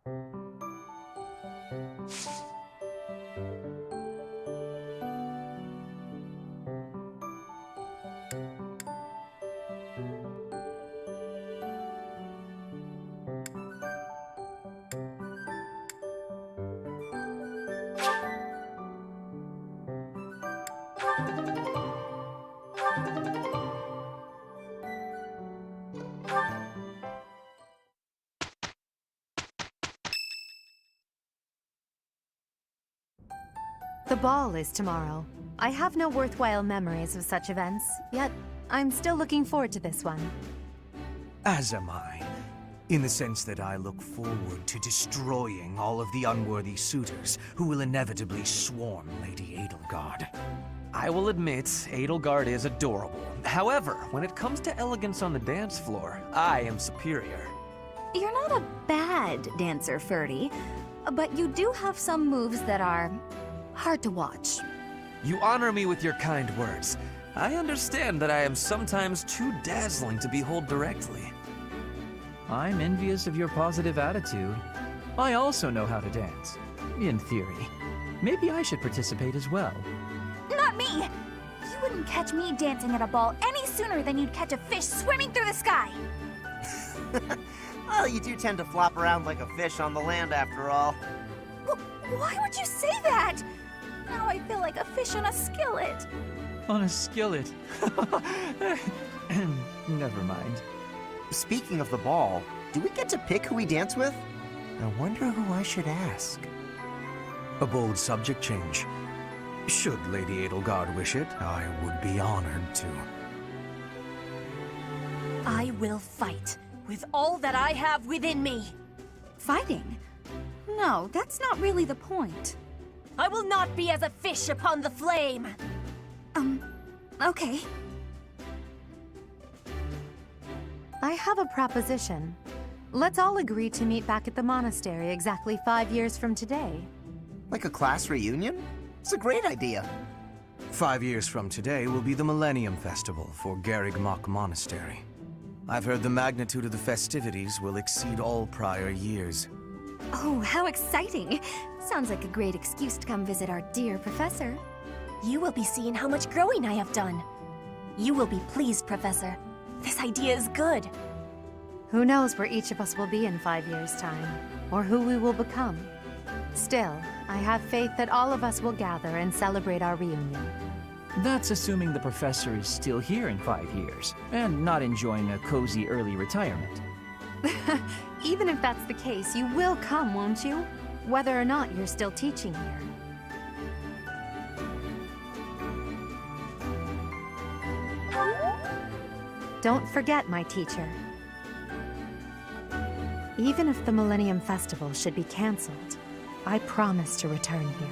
The ball is tomorrow. I have no worthwhile memories of such events, yet I'm still looking forward to this one. As am I, in the sense that I look forward to destroying all of the unworthy suitors who will inevitably swarm Lady Edelgard. I will admit, Edelgard is adorable. However, when it comes to elegance on the dance floor, I am superior. You're not a bad dancer, Ferdy, but you do have some moves that are hard to watch. You honor me with your kind words. I understand that I am sometimes too dazzling to behold directly. I'm envious of your positive attitude. I also know how to dance, in theory. Maybe I should participate as well. Not me! You wouldn't catch me dancing at a ball any sooner than you'd catch a fish swimming through the sky! Well, you do tend to flop around like a fish on the land after all. Why would you say that? Now I feel like a fish on a skillet. On a skillet. Never mind. Speaking of the ball, do we get to pick who we dance with? I wonder who I should ask. A bold subject change. Should Lady Edelgard wish it, I would be honored to. I will fight with all that I have within me. Fighting? No, that's not really the point. I will not be as a fish upon the flame. Okay. I have a proposition. Let's all agree to meet back at the monastery exactly 5 years from today. Like a class reunion? It's a great idea. 5 years from today will be the Millennium Festival for Garrigmach Monastery. I've heard the magnitude of the festivities will exceed all prior years. Oh, how exciting! Sounds like a great excuse to come visit our dear professor. You will be seeing how much growing I have done. You will be pleased, Professor. This idea is good. Who knows where each of us will be in 5 years' time, or who we will become. Still, I have faith that all of us will gather and celebrate our reunion. That's assuming the professor is still here in 5 years, and not enjoying a cozy early retirement. Even if that's the case, you will come, won't you? Whether or not you're still teaching here. Don't forget, my teacher. Even if the Millennium Festival should be cancelled, I promise to return here.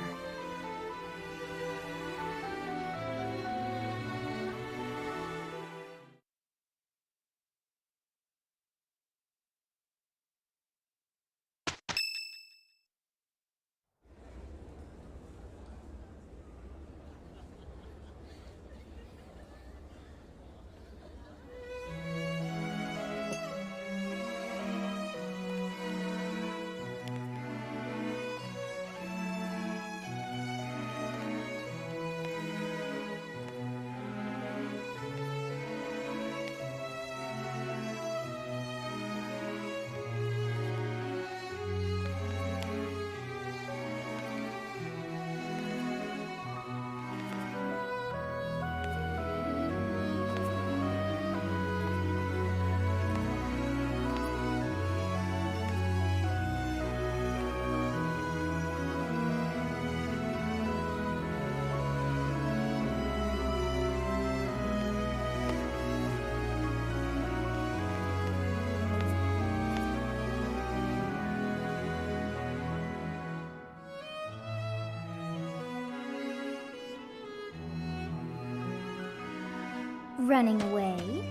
Running away?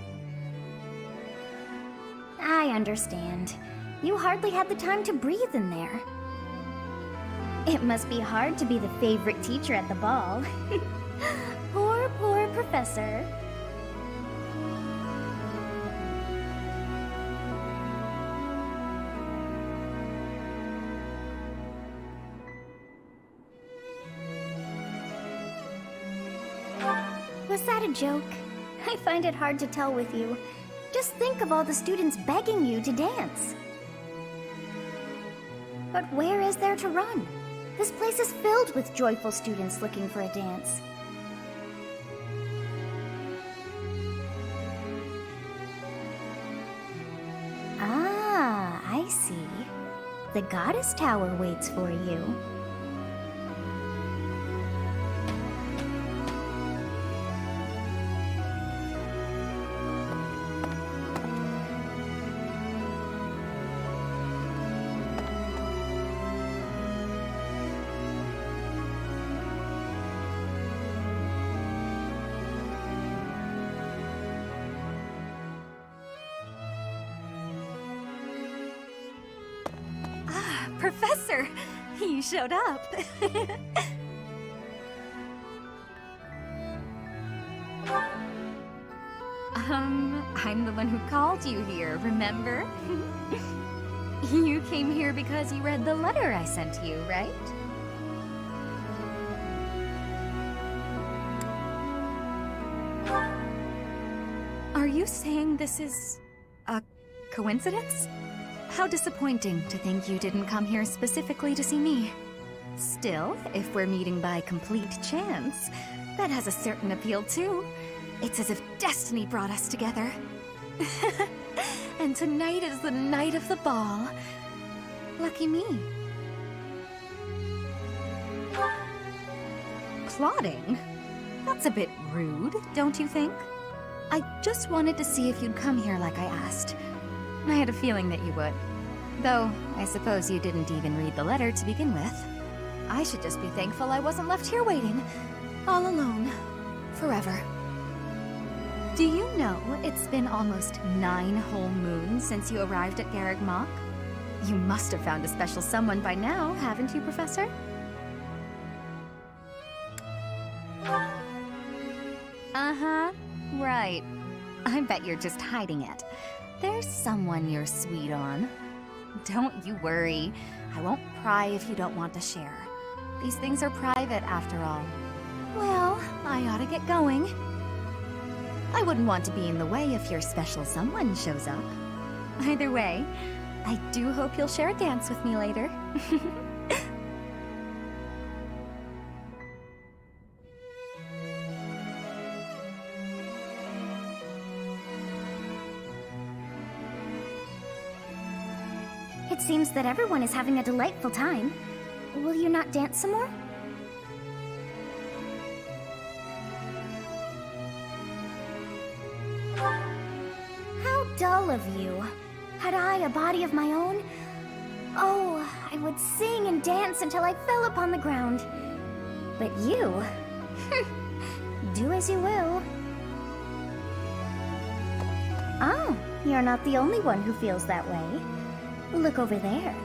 I understand. You hardly had the time to breathe in there. It must be hard to be the favorite teacher at the ball. Poor professor. Was that a joke? I find it hard to tell with you. Just think of all the students begging you to dance. But where is there to run? This place is filled with joyful students looking for a dance. Ah, I see. The Goddess Tower waits for you. Professor, you showed up. I'm the one who called you here, remember? You came here because you read the letter I sent you, right? Are you saying this is a coincidence? How disappointing to think you didn't come here specifically to see me. Still, if we're meeting by complete chance, that has a certain appeal too. It's as if destiny brought us together. And tonight is the night of the ball. Lucky me. Plotting? That's a bit rude, don't you think? I just wanted to see if you'd come here like I asked. I had a feeling that you would. Though, I suppose you didn't even read the letter to begin with. I should just be thankful I wasn't left here waiting, all alone, forever. Do you know it's been almost 9 whole moons since you arrived at Garreg Mach? You must have found a special someone by now, haven't you, Professor? Uh-huh, right. I bet you're just hiding it. There's someone you're sweet on. Don't you worry. I won't pry if you don't want to share. These things are private, after all. Well, I ought to get going. I wouldn't want to be in the way if your special someone shows up. Either way, I do hope you'll share a dance with me later. It seems that everyone is having a delightful time. Will you not dance some more? How dull of you. Had I a body of my own? Oh, I would sing and dance until I fell upon the ground. But you... do as you will. Oh, you're not the only one who feels that way. Look over there.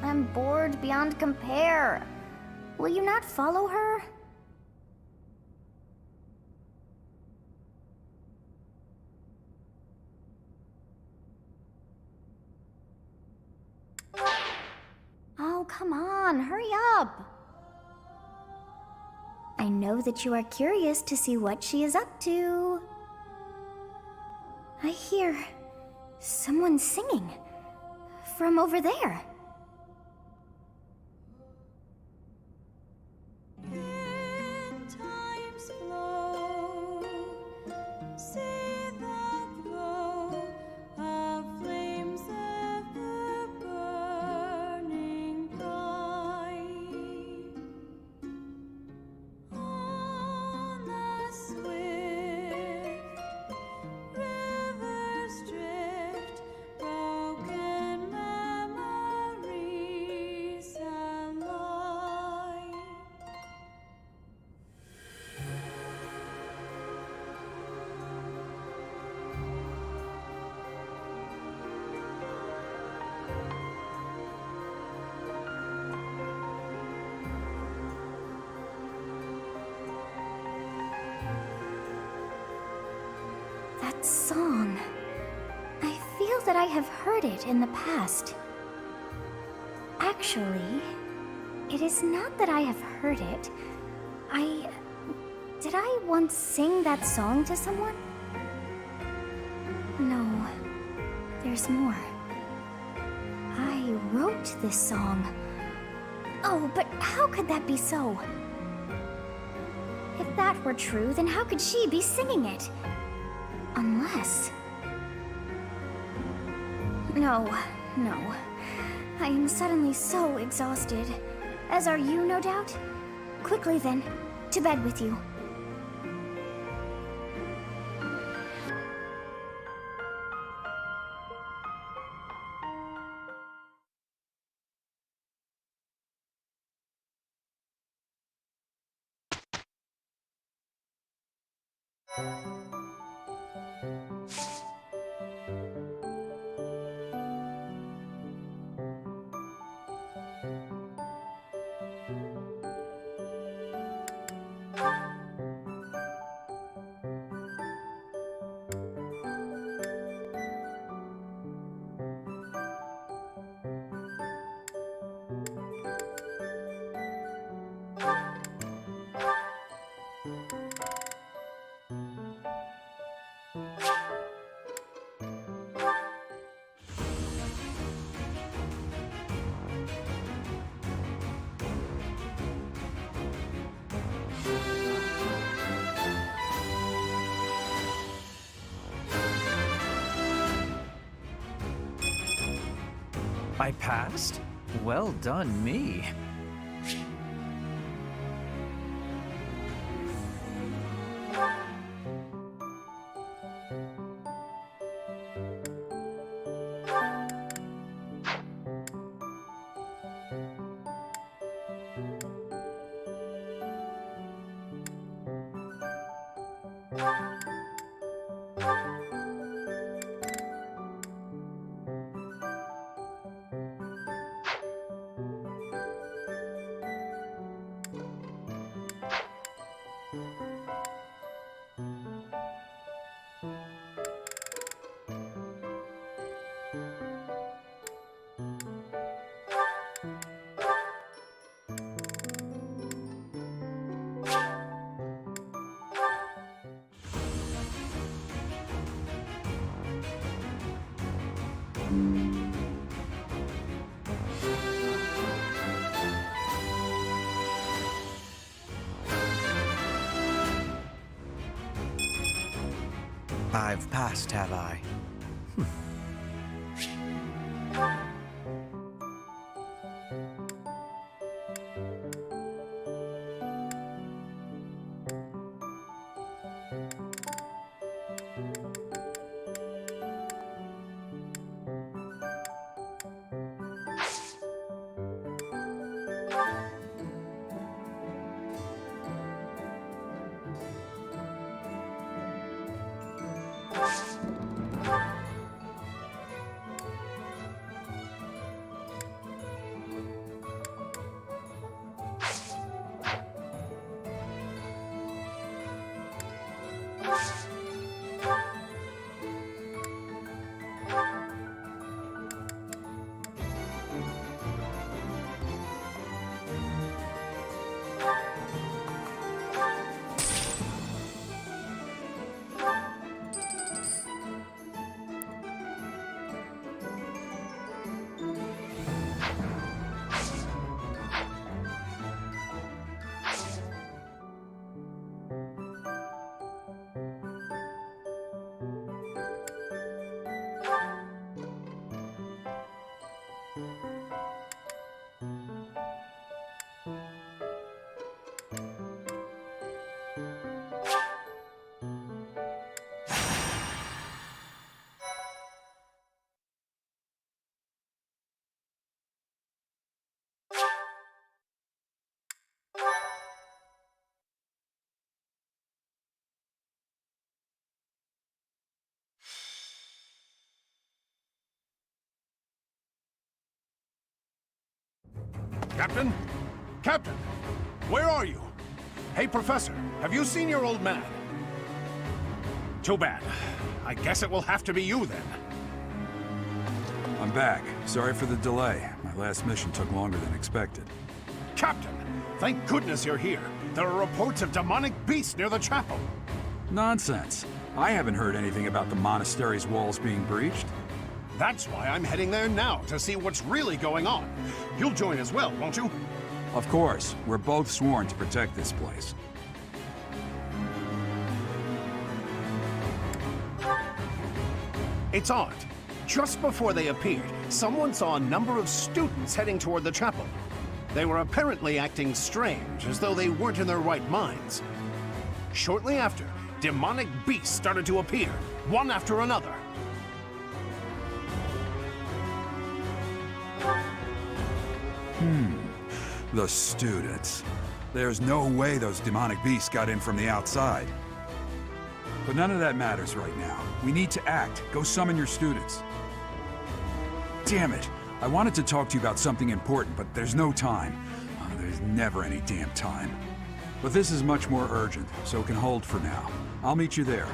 I'm bored beyond compare. Will you not follow her? Oh, come on, hurry up. I know that you are curious to see what she is up to. I hear someone singing from over there. That song. I feel that I have heard it in the past. Actually, it is not that I have heard it. Did I once sing that song to someone? No, there's more. I wrote this song. Oh, but how could that be so? If that were true, then how could she be singing it? Unless... No. I am suddenly so exhausted. As are you, no doubt? Quickly then, to bed with you. I passed? Well done, me. I've passed, have I? Captain? Captain! Where are you? Hey, Professor, have you seen your old man? Too bad. I guess it will have to be you then. I'm back. Sorry for the delay. My Last mission took longer than expected. Captain, thank goodness you're here. There are reports of demonic beasts near the chapel. Nonsense. I haven't heard anything about the monastery's walls being breached. That's why I'm heading there now, to see what's really going on. You'll join as well, won't you? Of course, we're both sworn to protect this place. It's odd. Just before they appeared, someone saw a number of students heading toward the chapel. They were apparently acting strange, as though they weren't in their right minds. Shortly after, demonic beasts started to appear, one after another. The students. There's no way those demonic beasts got in from the outside. But none of that matters right now. We need to act. Go summon your students. Damn it! I wanted to talk to you about something important, but there's no time. There's never any damn time. But this is much more urgent, so it can hold for now. I'll meet you there.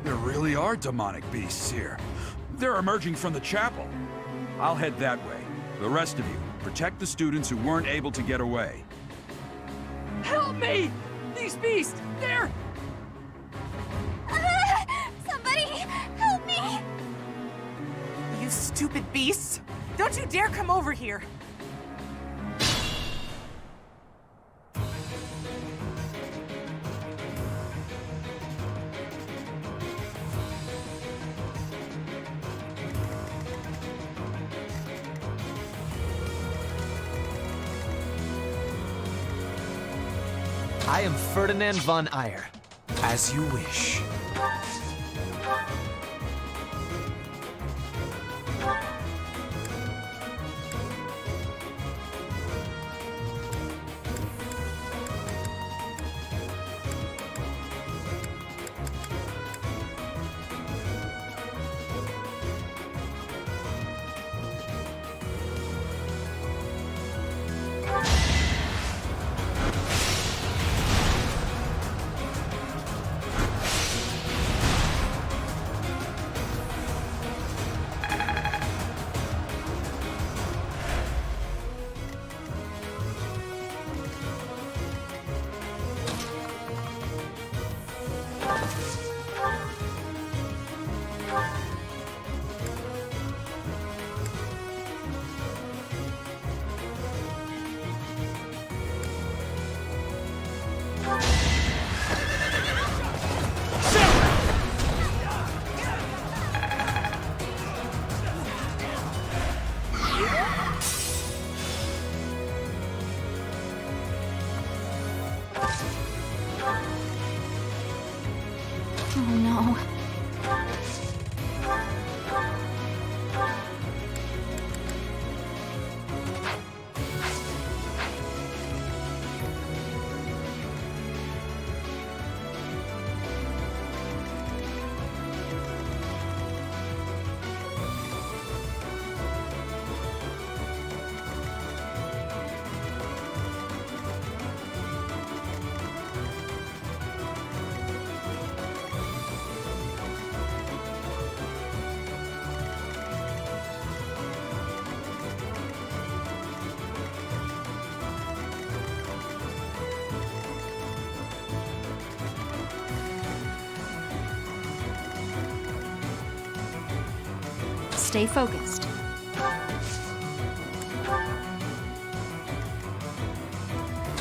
There really are demonic beasts here. They're emerging from the chapel. I'll head that way. The rest of you, protect the students who weren't able to get away. Help me! These beasts, they're... Somebody, help me! You stupid beasts! Don't you dare come over here! I am Ferdinand von Eyre. As you wish. Oh no. Stay focused.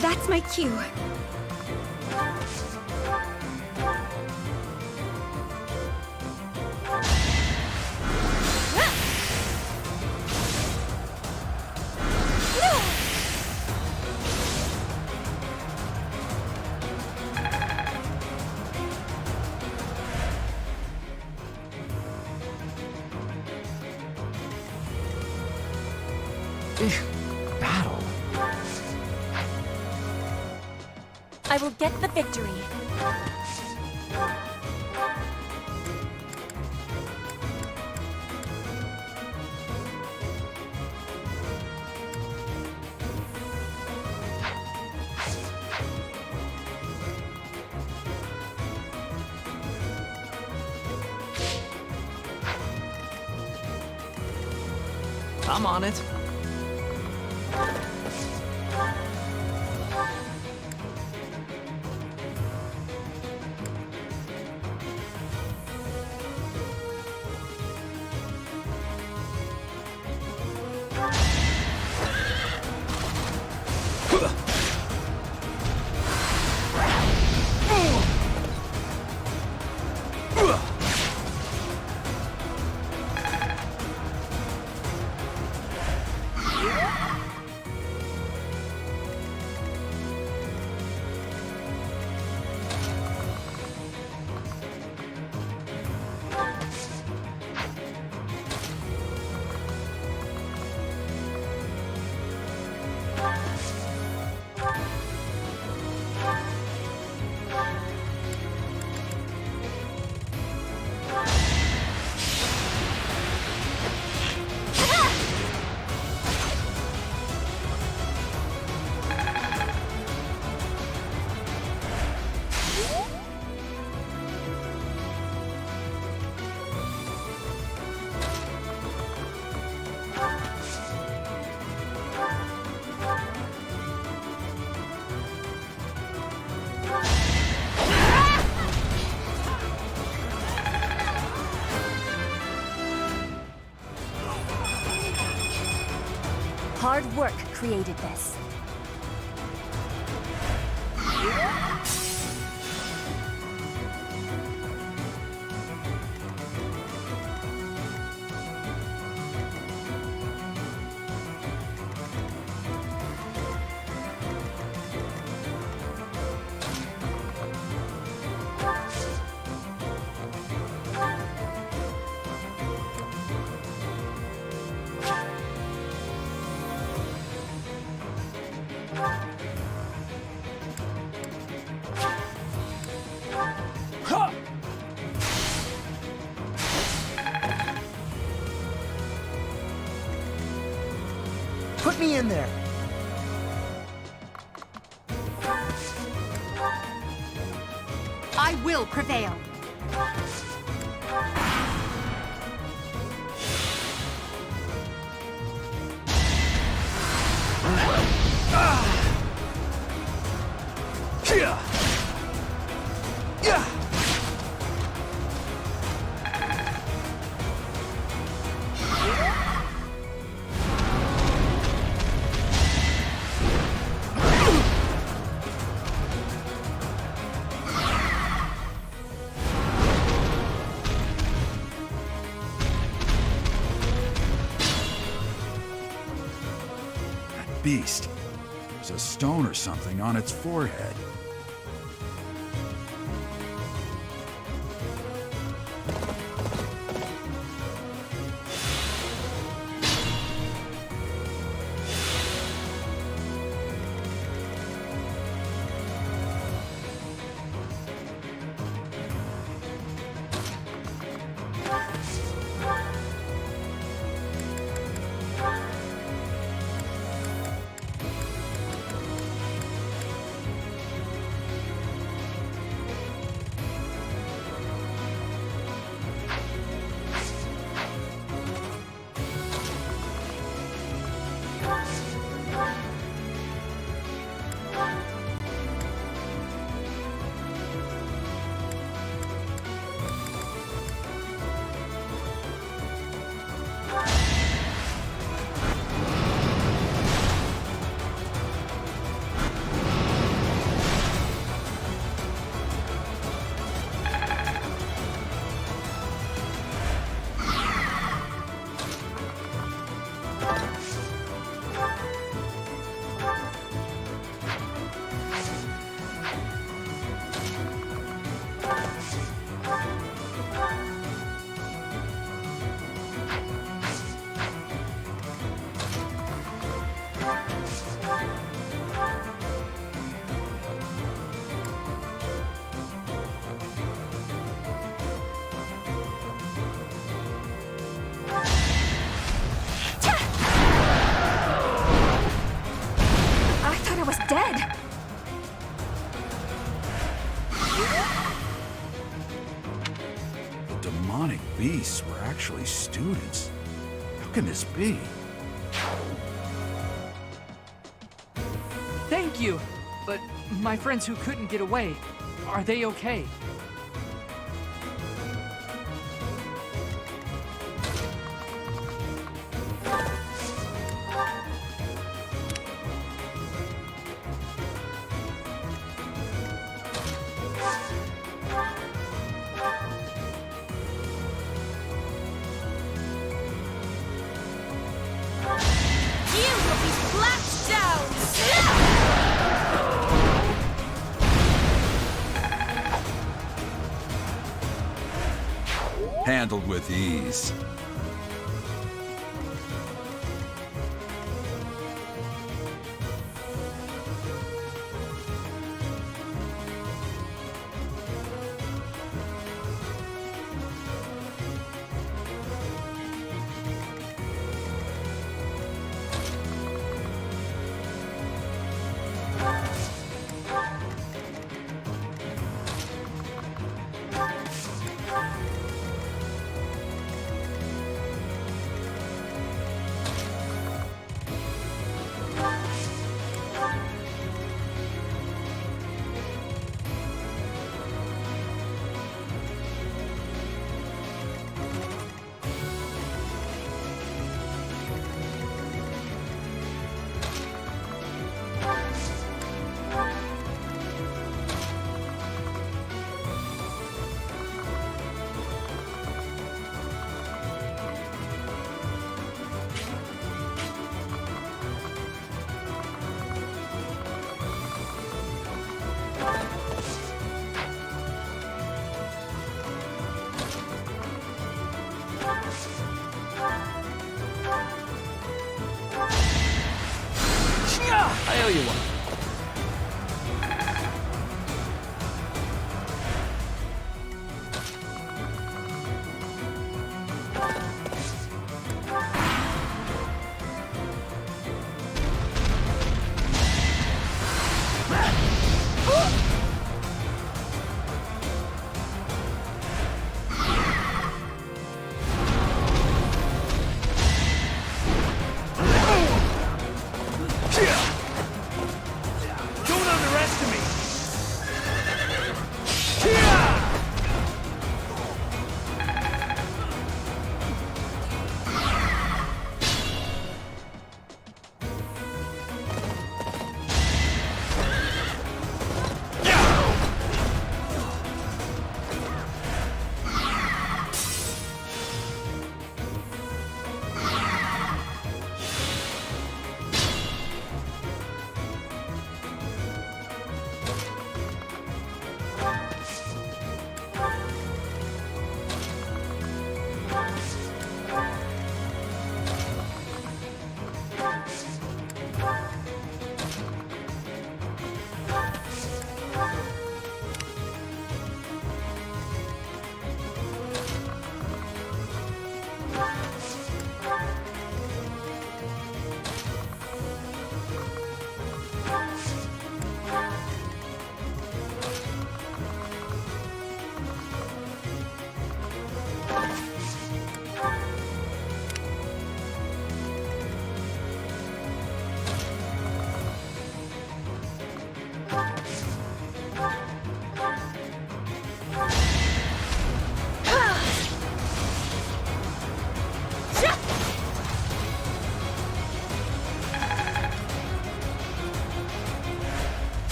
That's my cue. Battle. I will get the victory. I'm on it. hard work created this. Put me in there. I will prevail. Beast. There's a stone or something on its forehead. Beasts were actually students. How can this be? Thank you! But my friends who couldn't get away, are they okay? Handled with ease.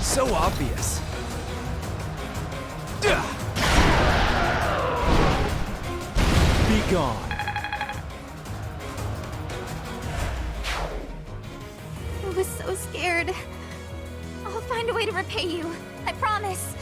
So obvious. Be gone. I was so scared. I'll find a way to repay you. I promise.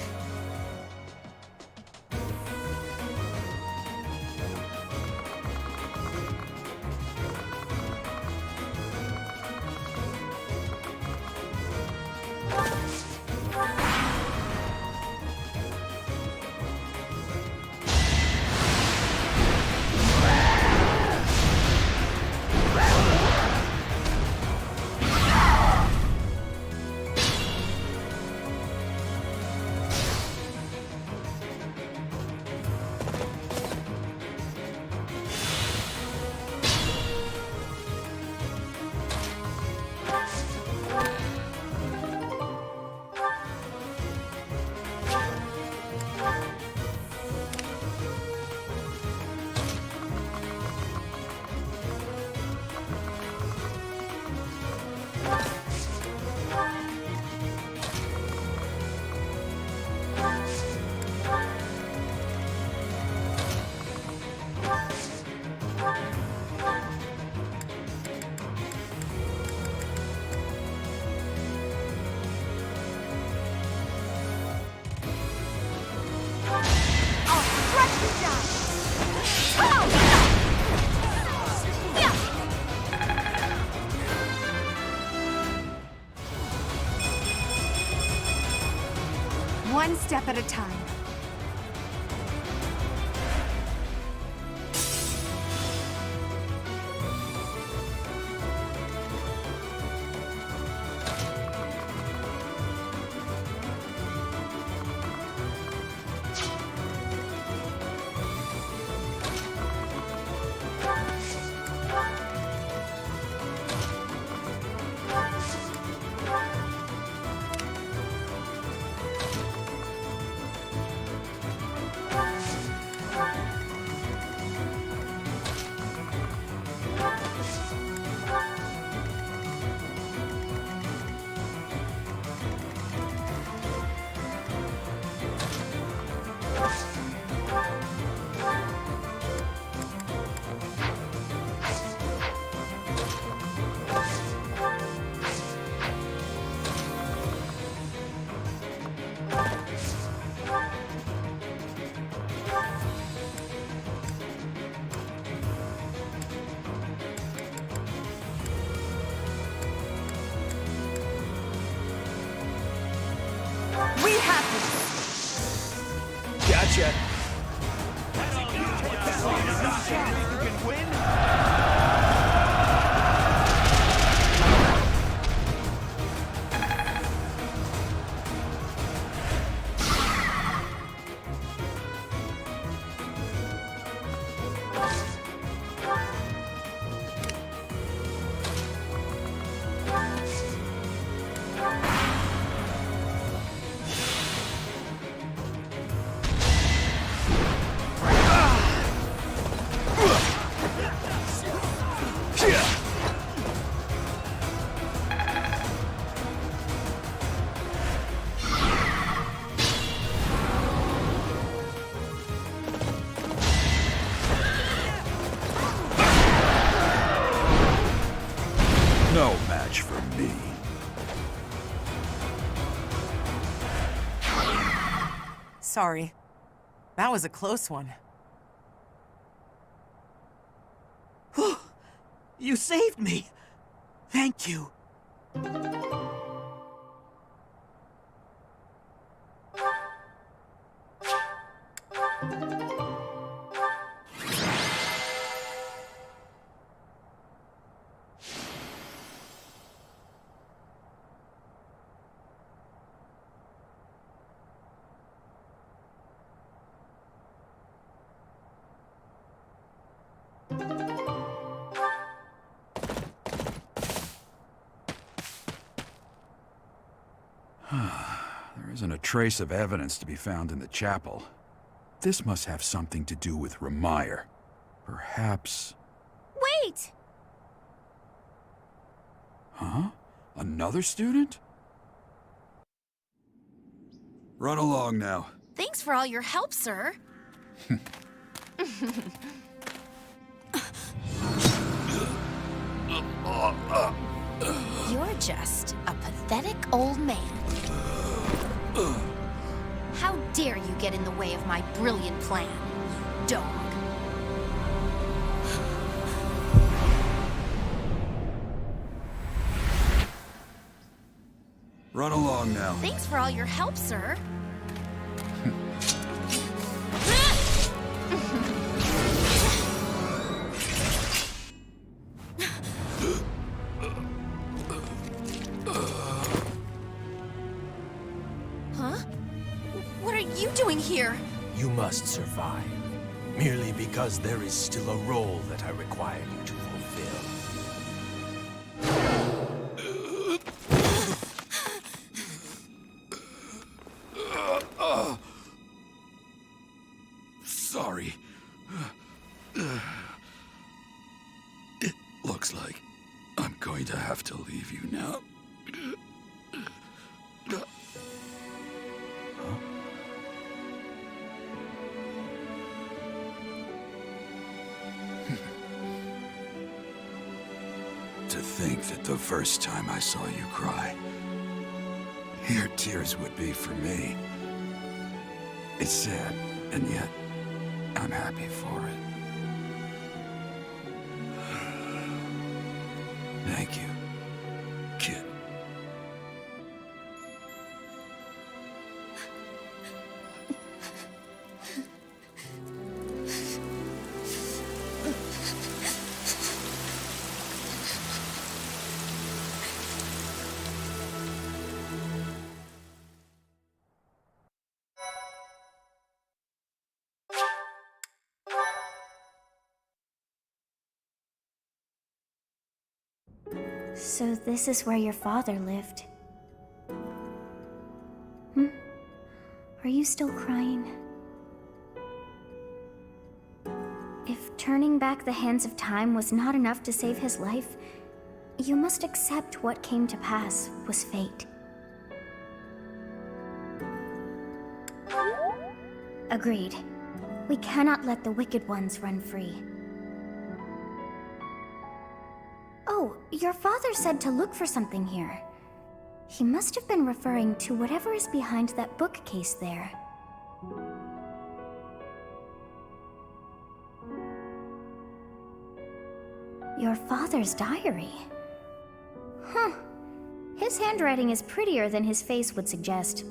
One step at a time. We have this! Gotcha. No match for me. Sorry. That was a close one. You saved me! Thank you. There isn't a trace of evidence to be found in the chapel. This must have something to do with Remire. Perhaps... Wait! Huh? Another student? Run along now. Thanks for all your help, sir. You're just a pathetic old man. How dare you get in the way of my brilliant plan, you dog. Run along now. Thanks for all your help, sir. Huh? What are you doing here? You must survive, merely because there is still a role that I require you to fulfill. Sorry. It looks like I'm going to have to leave you now. To think that the first time I saw you cry, your tears would be for me. It's sad, and yet I'm happy for it. Thank you, kid. So this is where your father lived. Are you still crying? If turning back the hands of time was not enough to save his life, you must accept what came to pass was fate. Agreed. We cannot let the wicked ones run free. Oh, your father said to look for something here. He must have been referring to whatever is behind that bookcase there. Your father's diary. Huh. His handwriting is prettier than his face would suggest.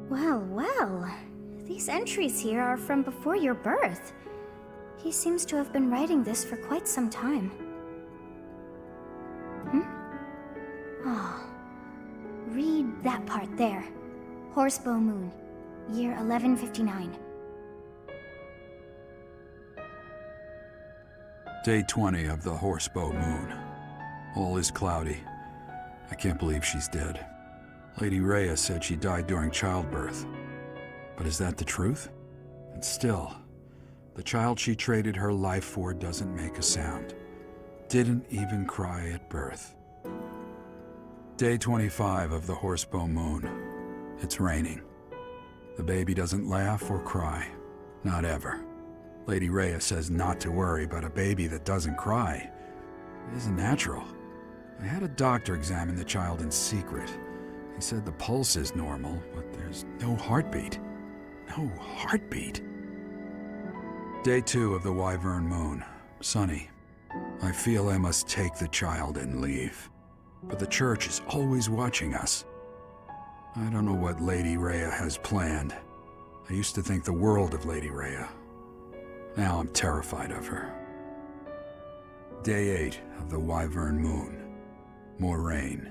Well, well. These entries here are from before your birth. He seems to have been writing this for quite some time. Read that part there. Horsebow Moon, year 1159. Day 20 of the Horsebow Moon. All is cloudy. I can't believe she's dead. Lady Rhea said she died during childbirth. But is that the truth? And still, the child she traded her life for doesn't make a sound. Didn't even cry at birth. Day 25 of the Horsebow Moon. It's raining. The baby doesn't laugh or cry. Not ever. Lady Rhea says not to worry, but a baby that doesn't cry isn't natural. I had a doctor examine the child in secret. He said the pulse is normal, but there's no heartbeat. No heartbeat. Day 2 of the Wyvern Moon. Sunny. I feel I must take the child and leave. But the church is always watching us. I don't know what Lady Rhea has planned. I used to think the world of Lady Rhea. Now I'm terrified of her. Day 8 of the Wyvern Moon. More rain.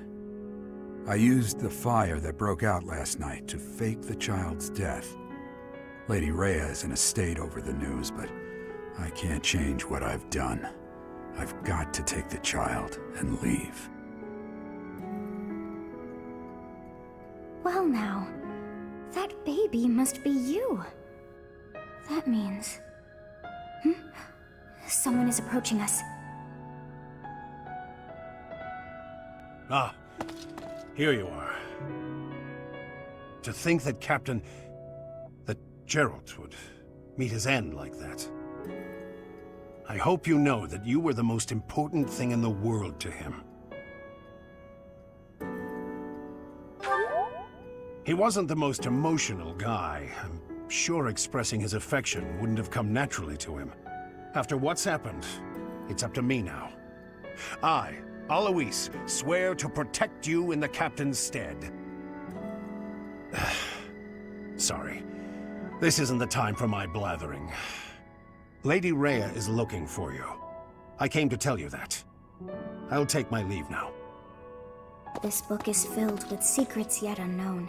I used the fire that broke out last night to fake the child's death. Lady Rhea is in a state over the news, but I can't change what I've done. I've got to take the child and leave. Well now, that baby must be you. That means... Someone is approaching us. Ah, here you are. To think that that Geralt would meet his end like that. I hope you know that you were the most important thing in the world to him. He wasn't the most emotional guy. I'm sure expressing his affection wouldn't have come naturally to him. After what's happened, it's up to me now. I, Alois, swear to protect you in the captain's stead. Sorry. This isn't the time for my blathering. Lady Rhea is looking for you. I came to tell you that. I'll take my leave now. This book is filled with secrets yet unknown.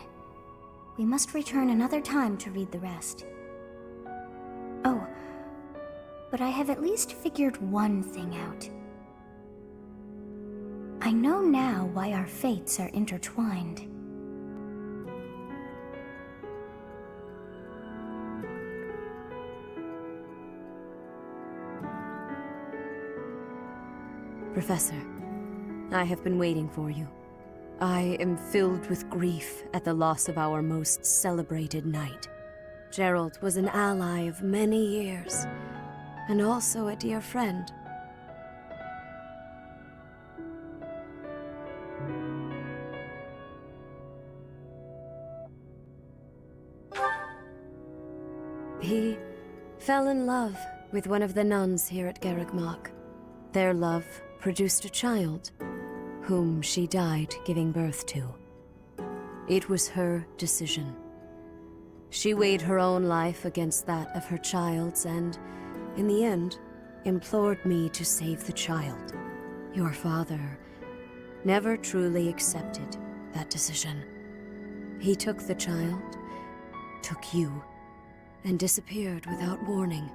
We must return another time to read the rest. Oh, but I have at least figured one thing out. I know now why our fates are intertwined. Professor, I have been waiting for you. I am filled with grief at the loss of our most celebrated knight. Geralt was an ally of many years, and also a dear friend. He fell in love with one of the nuns here at Garreg-Mach. Their love produced a child, whom she died giving birth to. It was her decision. She weighed her own life against that of her child's and, in the end, implored me to save the child. Your father never truly accepted that decision. He took the child, took you, and disappeared without warning.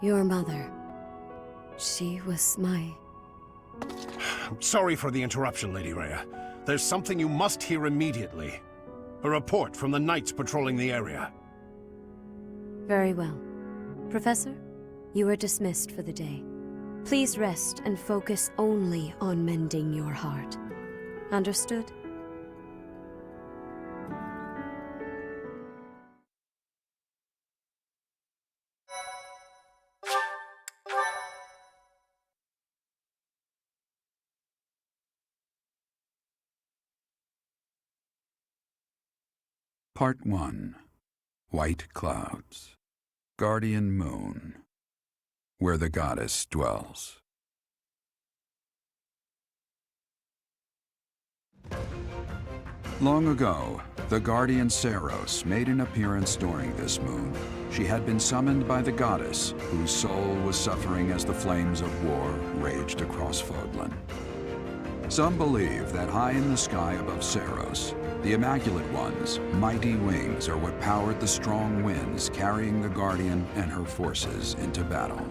Your mother, she was my... I'm sorry for the interruption, Lady Rhea. There's something you must hear immediately. A report from the knights patrolling the area. Very well. Professor, you are dismissed for the day. Please rest and focus only on mending your heart. Understood? Part 1. White Clouds. Guardian Moon. Where the goddess dwells. Long ago, the guardian Seiros made an appearance during this moon. She had been summoned by the goddess, whose soul was suffering as the flames of war raged across Fodlan. Some believe that high in the sky above Seiros, the Immaculate One's mighty wings are what powered the strong winds carrying the Guardian and her forces into battle.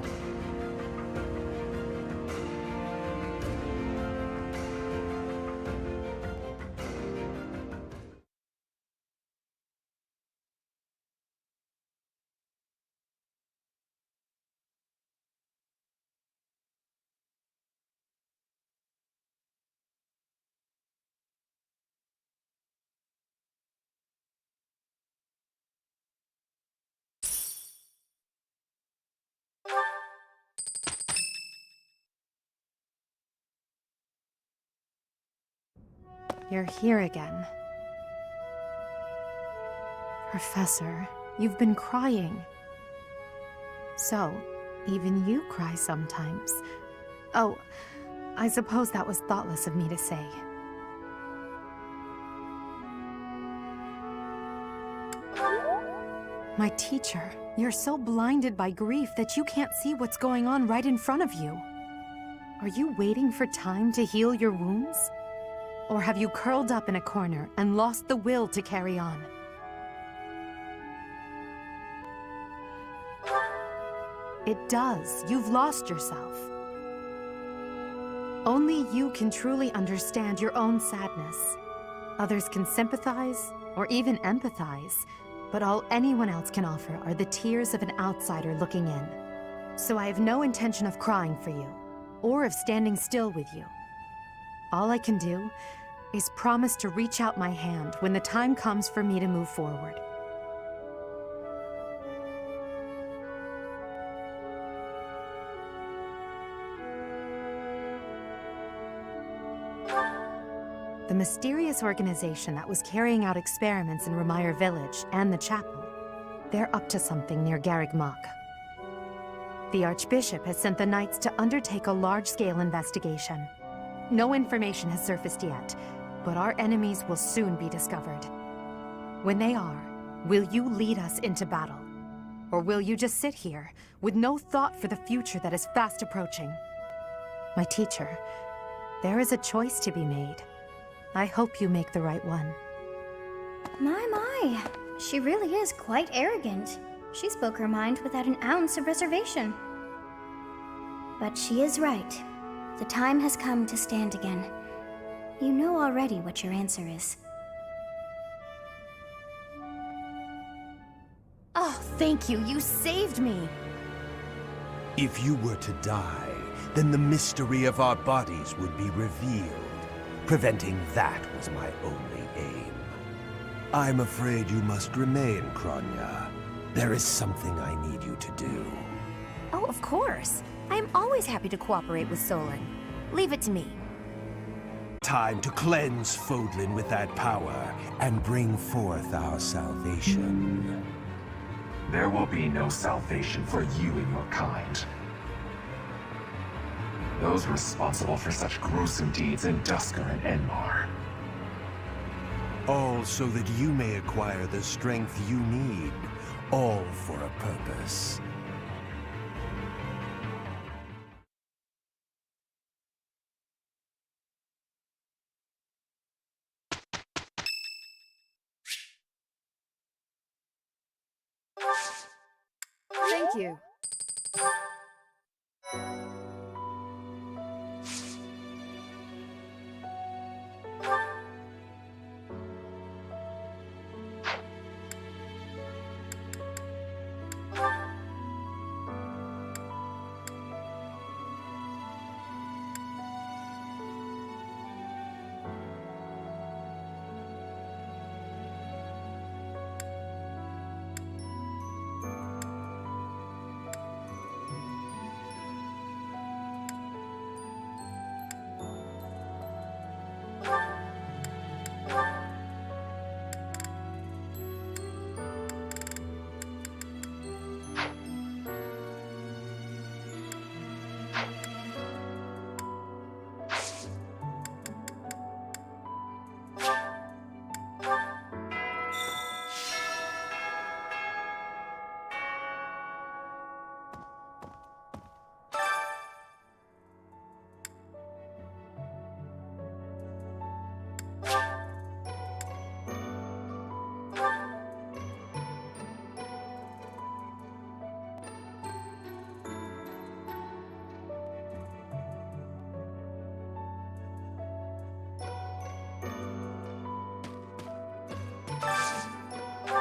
You're here again. Professor, you've been crying. So, even you cry sometimes. Oh, I suppose that was thoughtless of me to say. My teacher, you're so blinded by grief that you can't see what's going on right in front of you. Are you waiting for time to heal your wounds? Or have you curled up in a corner and lost the will to carry on? It does. You've lost yourself. Only you can truly understand your own sadness. Others can sympathize or even empathize, but all anyone else can offer are the tears of an outsider looking in. So I have no intention of crying for you, or of standing still with you. All I can do is promise to reach out my hand when the time comes for me to move forward. The mysterious organization that was carrying out experiments in Remire Village and the chapel, they're up to something near Garreg Mach. The Archbishop has sent the Knights to undertake a large-scale investigation. No information has surfaced yet, but our enemies will soon be discovered. When they are, will you lead us into battle? Or will you just sit here, with no thought for the future that is fast approaching? My teacher, there is a choice to be made. I hope you make the right one. My. She really is quite arrogant. She spoke her mind without an ounce of reservation. But she is right. The time has come to stand again. You know already what your answer is. Oh, thank you. You saved me. If you were to die, then the mystery of our bodies would be revealed. Preventing that was my only aim. I'm afraid you must remain, Kronya. There is something I need you to do. Oh, of course. I am always happy to cooperate with Solon. Leave it to me. Time to cleanse Fodlan with that power and bring forth our salvation. There will be no salvation for you and your kind. Those responsible for such gruesome deeds in Dusker and Enmar. All so that you may acquire the strength you need. All for a purpose. Thank you.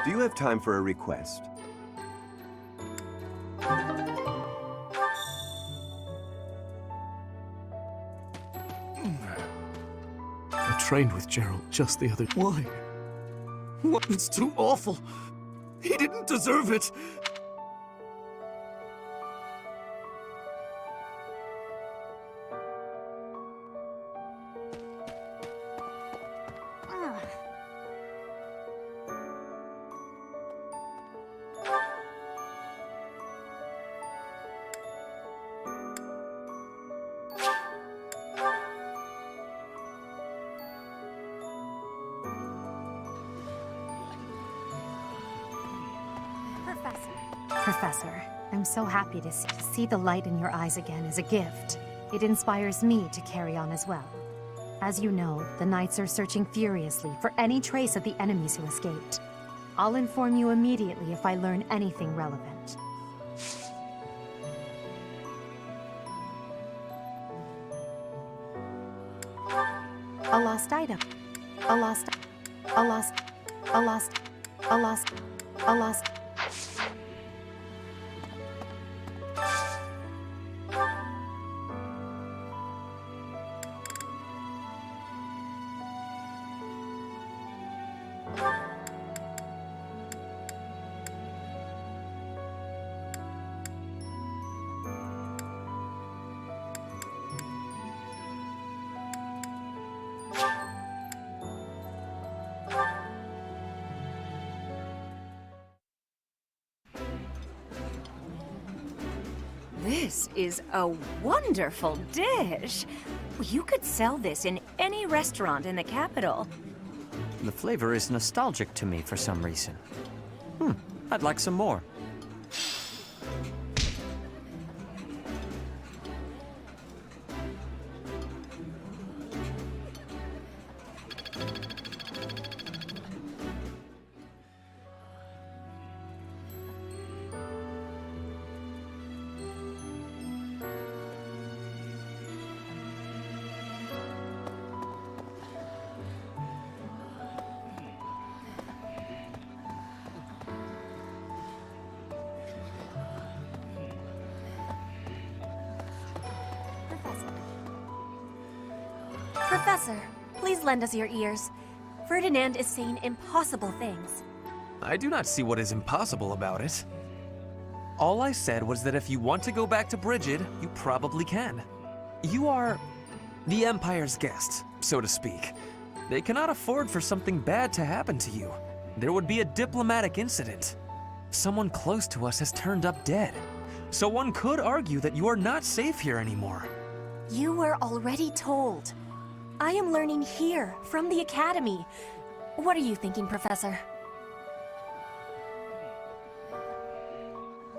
Do you have time for a request? I trained with Gerald just the other... Why? What? It's too awful. He didn't deserve it. Professor, I'm so happy to see the light in your eyes again as a gift. It inspires me to carry on as well. As you know, the Knights are searching furiously for any trace of the enemies who escaped. I'll inform you immediately if I learn anything relevant. A lost item. A lost... A lost... A lost... A lost... A lost... This is a wonderful dish. You could sell this in any restaurant in the capital. The flavor is nostalgic to me for some reason. I'd like some more. Professor, please lend us your ears. Ferdinand is saying impossible things. I do not see what is impossible about it. All I said was that if you want to go back to Brigid, you probably can. You are the Empire's guest, so to speak. They cannot afford for something bad to happen to you. There would be a diplomatic incident. Someone close to us has turned up dead. So one could argue that you are not safe here anymore. You were already told. I am learning here, from the Academy. What are you thinking, Professor?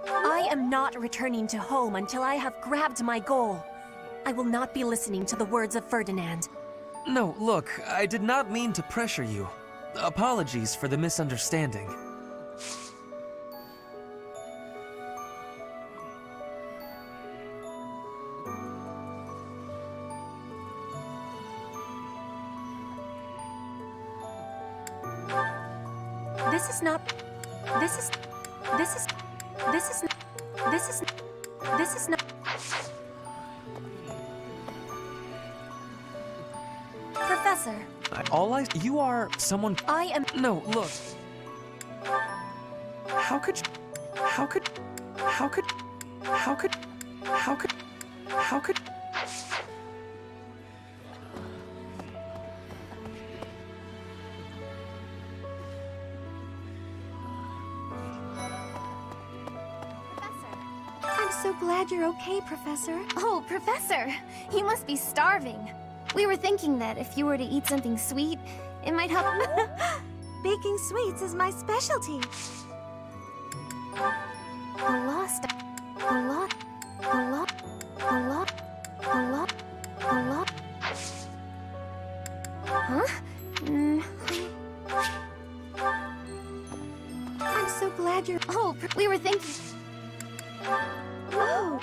I am not returning to home until I have grabbed my goal. I will not be listening to the words of Ferdinand. No, look, I did not mean to pressure you. Apologies for the misunderstanding. This is not... This is not... Professor. You are someone... I am... No, look. How could... I'm so glad you're okay, Professor. Oh, Professor! You must be starving. We were thinking that if you were to eat something sweet, it might help. Baking sweets is my specialty. Huh? I'm so glad you're... Oh, we were thinking... Whoa!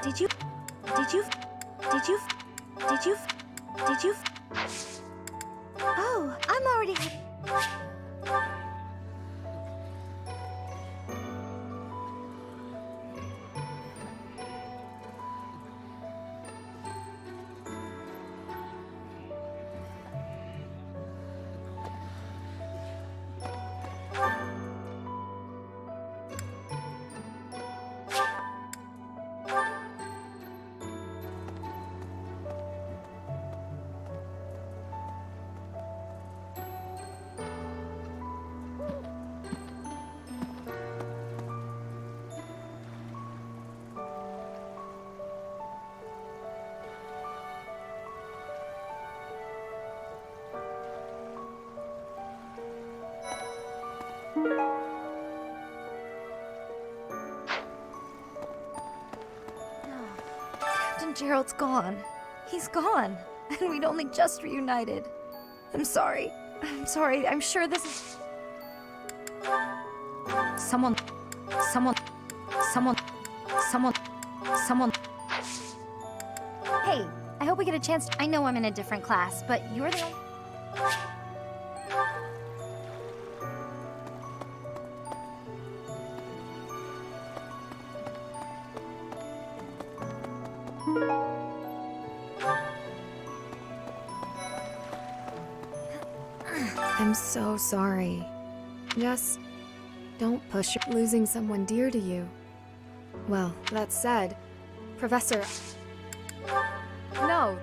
Did you... Oh, I'm already... Captain Gerald's gone. He's gone. And we'd only just reunited. I'm sorry. I'm sure this is... Someone... Hey, I hope we get a chance to... I know I'm in a different class, but you're the... I'm so sorry. Just don't push losing someone dear to you. Well, that said, Professor... No.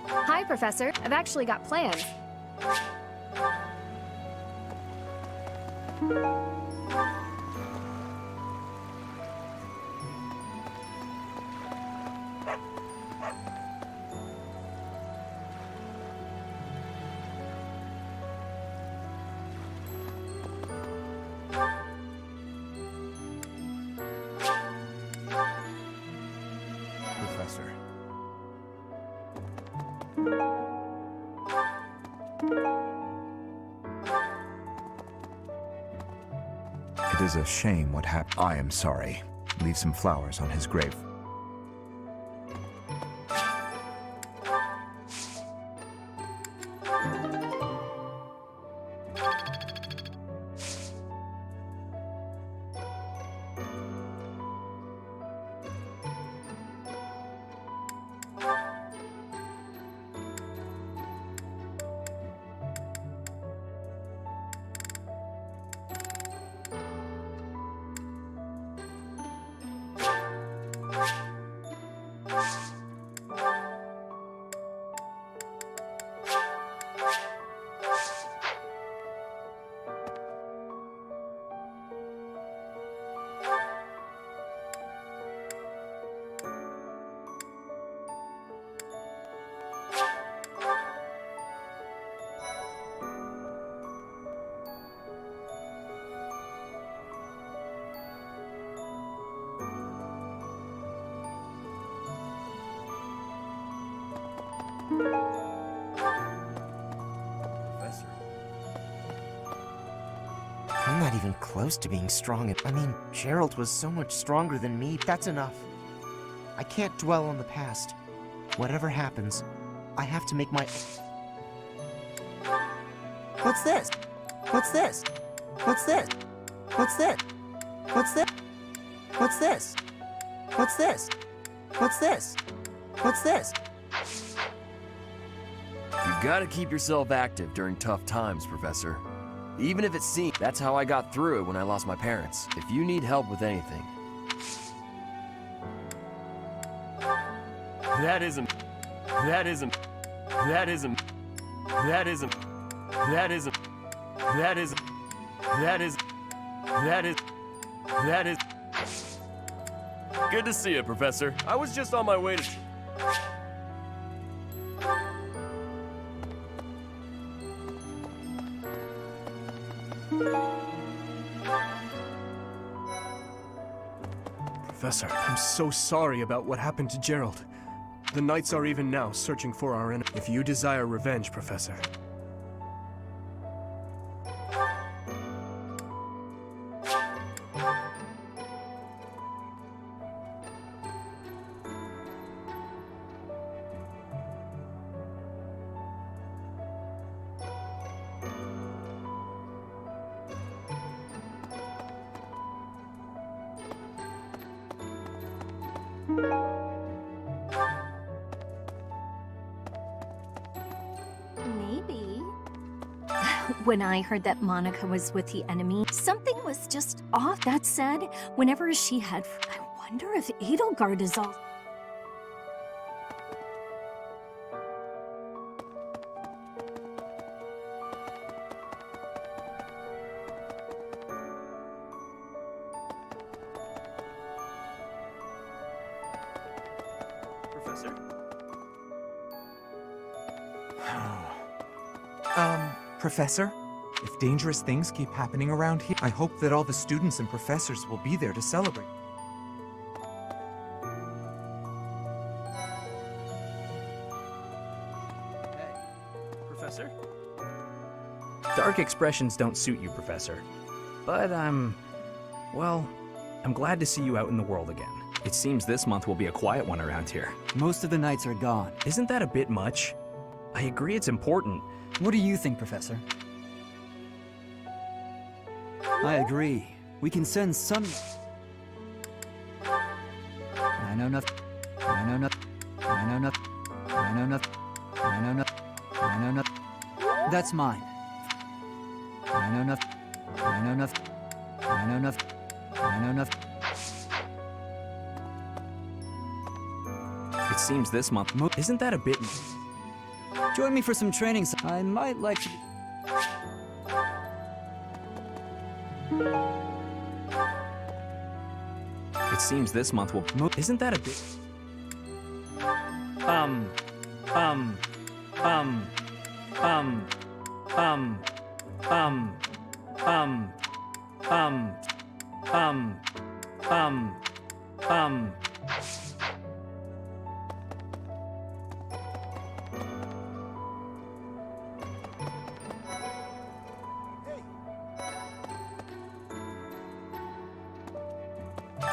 Hi, Professor. I've actually got plans. Professor. It is a shame what happened. I am sorry. Leave some flowers on his grave. Professor. I'm not even close to being strong. I mean, Gerald was so much stronger than me. That's enough. I can't dwell on the past. Whatever happens, I have to make my... What's this? What's this? What's this? What's this? What's this? What's this? What's this? What's this? What's this? You gotta keep yourself active during tough times, Professor. Even if it seems, that's how I got through it when I lost my parents. If you need help with anything. That isn't. That isn't. That isn't. That isn't. That isn't. That isn't. That is. That is. That is. Good to see you, Professor. I was just on my way to... Professor, I'm so sorry about what happened to Gerald. The Knights are even now searching for our enemy. If you desire revenge, Professor. Maybe. When I heard that Monica was with the enemy, something was just off. That said, whenever she had... I wonder if Edelgard is all... Professor? Professor? If dangerous things keep happening around here, I hope that all the students and professors will be there to celebrate. Professor? Dark expressions don't suit you, Professor. But well, I'm glad to see you out in the world again. It seems this month will be a quiet one around here. Most of the knights are gone. Isn't that a bit much? I agree it's important. What do you think, Professor? I agree. We can send some... I know nothing. I know nothing. I know nothing. I know nothing. I know nothing. I know nothing. That's mine. I know nothing. I know nothing. I know nothing. I know nothing. It seems this month... Isn't that a bit... Join me for some training. I might like to... It seems this month will. Isn't that a bit? Um. Um. Um. Um. Um. Um. Um. Um. Um. Um. Um.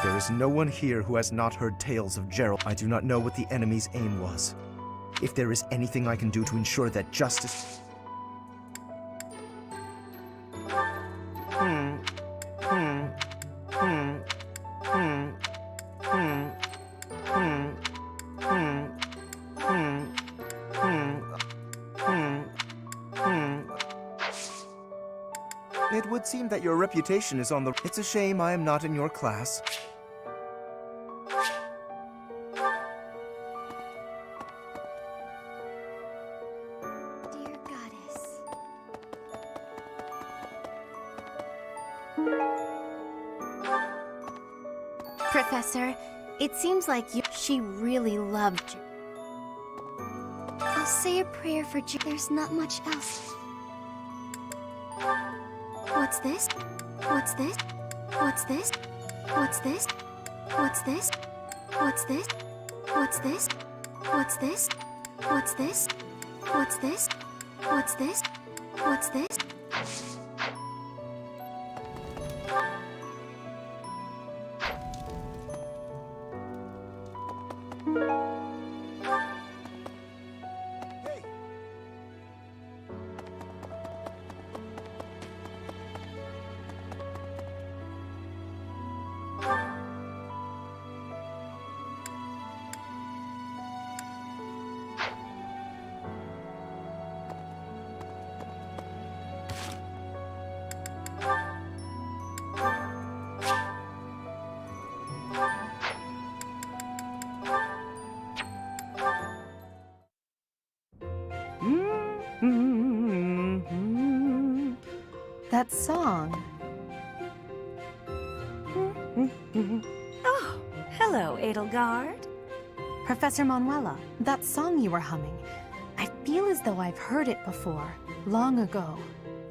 There is no one here who has not heard tales of Gerald. I do not know what the enemy's aim was. If there is anything I can do to ensure that justice... It would seem that your reputation is on the... It's a shame I am not in your class. Dear goddess. Professor, it seems like she really loved you. I'll say a prayer for you. There's not much else. What's this? What's this? What's this? What's this? What's this? What's this? What's this? What's this? What's this? What's this? What's this? What's this? That song. Oh, hello, Edelgard. Professor Manuela, that song you were humming. I feel as though I've heard it before, long ago.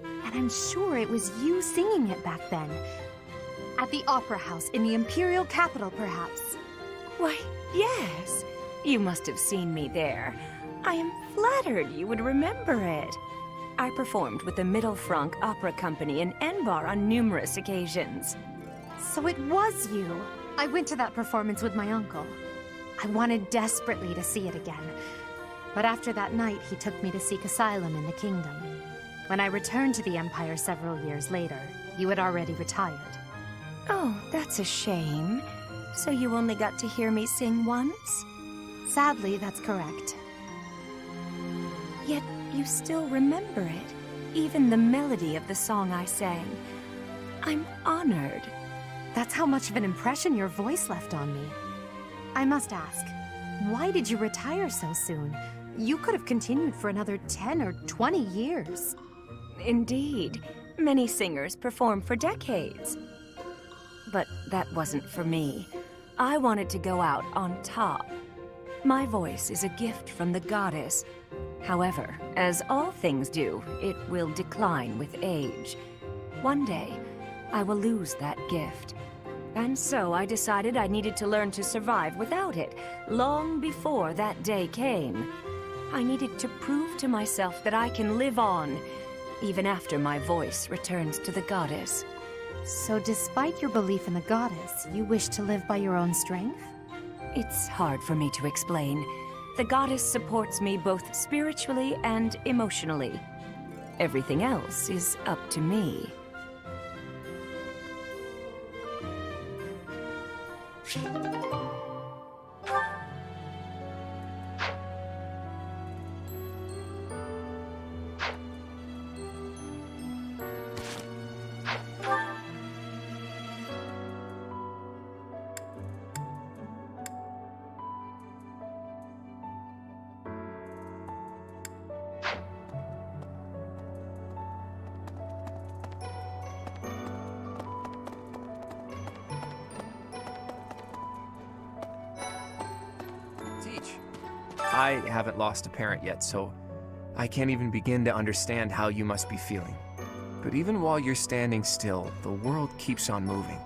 And I'm sure it was you singing it back then. At the Opera House in the Imperial capital, perhaps. Why, yes. You must have seen me there. I am flattered you would remember it. I performed with the Mittelfrank Opera Company in Enbar on numerous occasions. So it was you. I went to that performance with my uncle. I wanted desperately to see it again. But after that night, he took me to seek asylum in the kingdom. When I returned to the Empire several years later, you had already retired. Oh, that's a shame. So you only got to hear me sing once? Sadly, that's correct. Yet you still remember it, even the melody of the song I sang. I'm honored. That's how much of an impression your voice left on me. I must ask, why did you retire so soon? You could have continued for another 10 or 20 years. Indeed. Many singers perform for decades. But that wasn't for me. I wanted to go out on top. My voice is a gift from the goddess. However, as all things do, it will decline with age. One day, I will lose that gift. And so I decided I needed to learn to survive without it, long before that day came. I needed to prove to myself that I can live on, even after my voice returns to the goddess. So despite your belief in the goddess, you wish to live by your own strength? It's hard for me to explain. The goddess supports me both spiritually and emotionally. Everything else is up to me. I haven't lost a parent yet, so I can't even begin to understand how you must be feeling. But even while you're standing still, the world keeps on moving.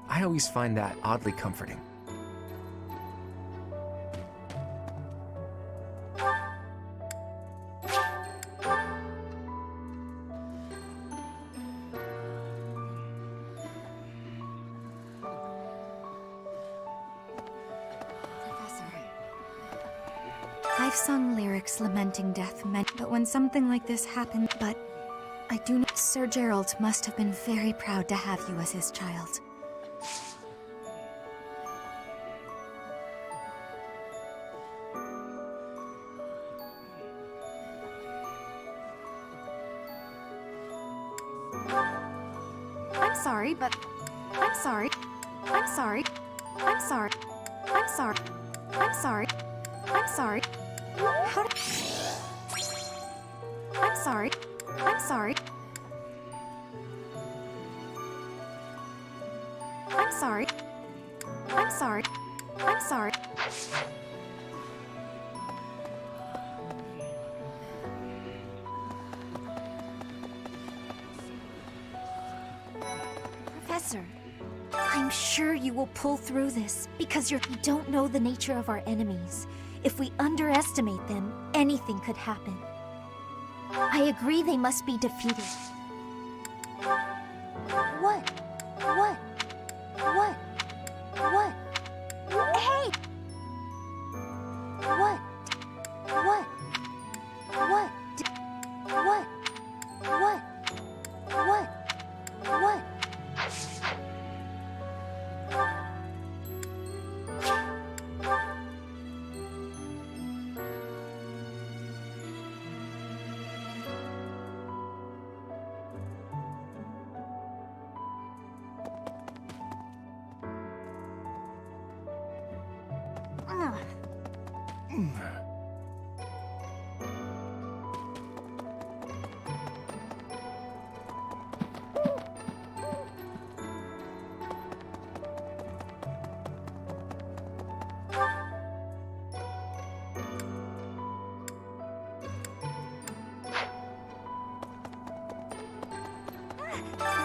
I always find that oddly comforting. I've sung lyrics lamenting death, but when something like this happened, I do know Sir Gerald must have been very proud to have you as his child. I'm sorry, but I'm sorry. I'm sorry. I'm sorry. I'm sorry. I'm sorry. I'm sorry. How did... I'm sorry. I'm sorry. I'm sorry. I'm sorry. I'm sorry. Professor, I'm sure you will pull through this because you don't know the nature of our enemies. If we underestimate them, anything could happen. I agree they must be defeated. What? What? What? What? Hey! What? What? What? What? What? What? What?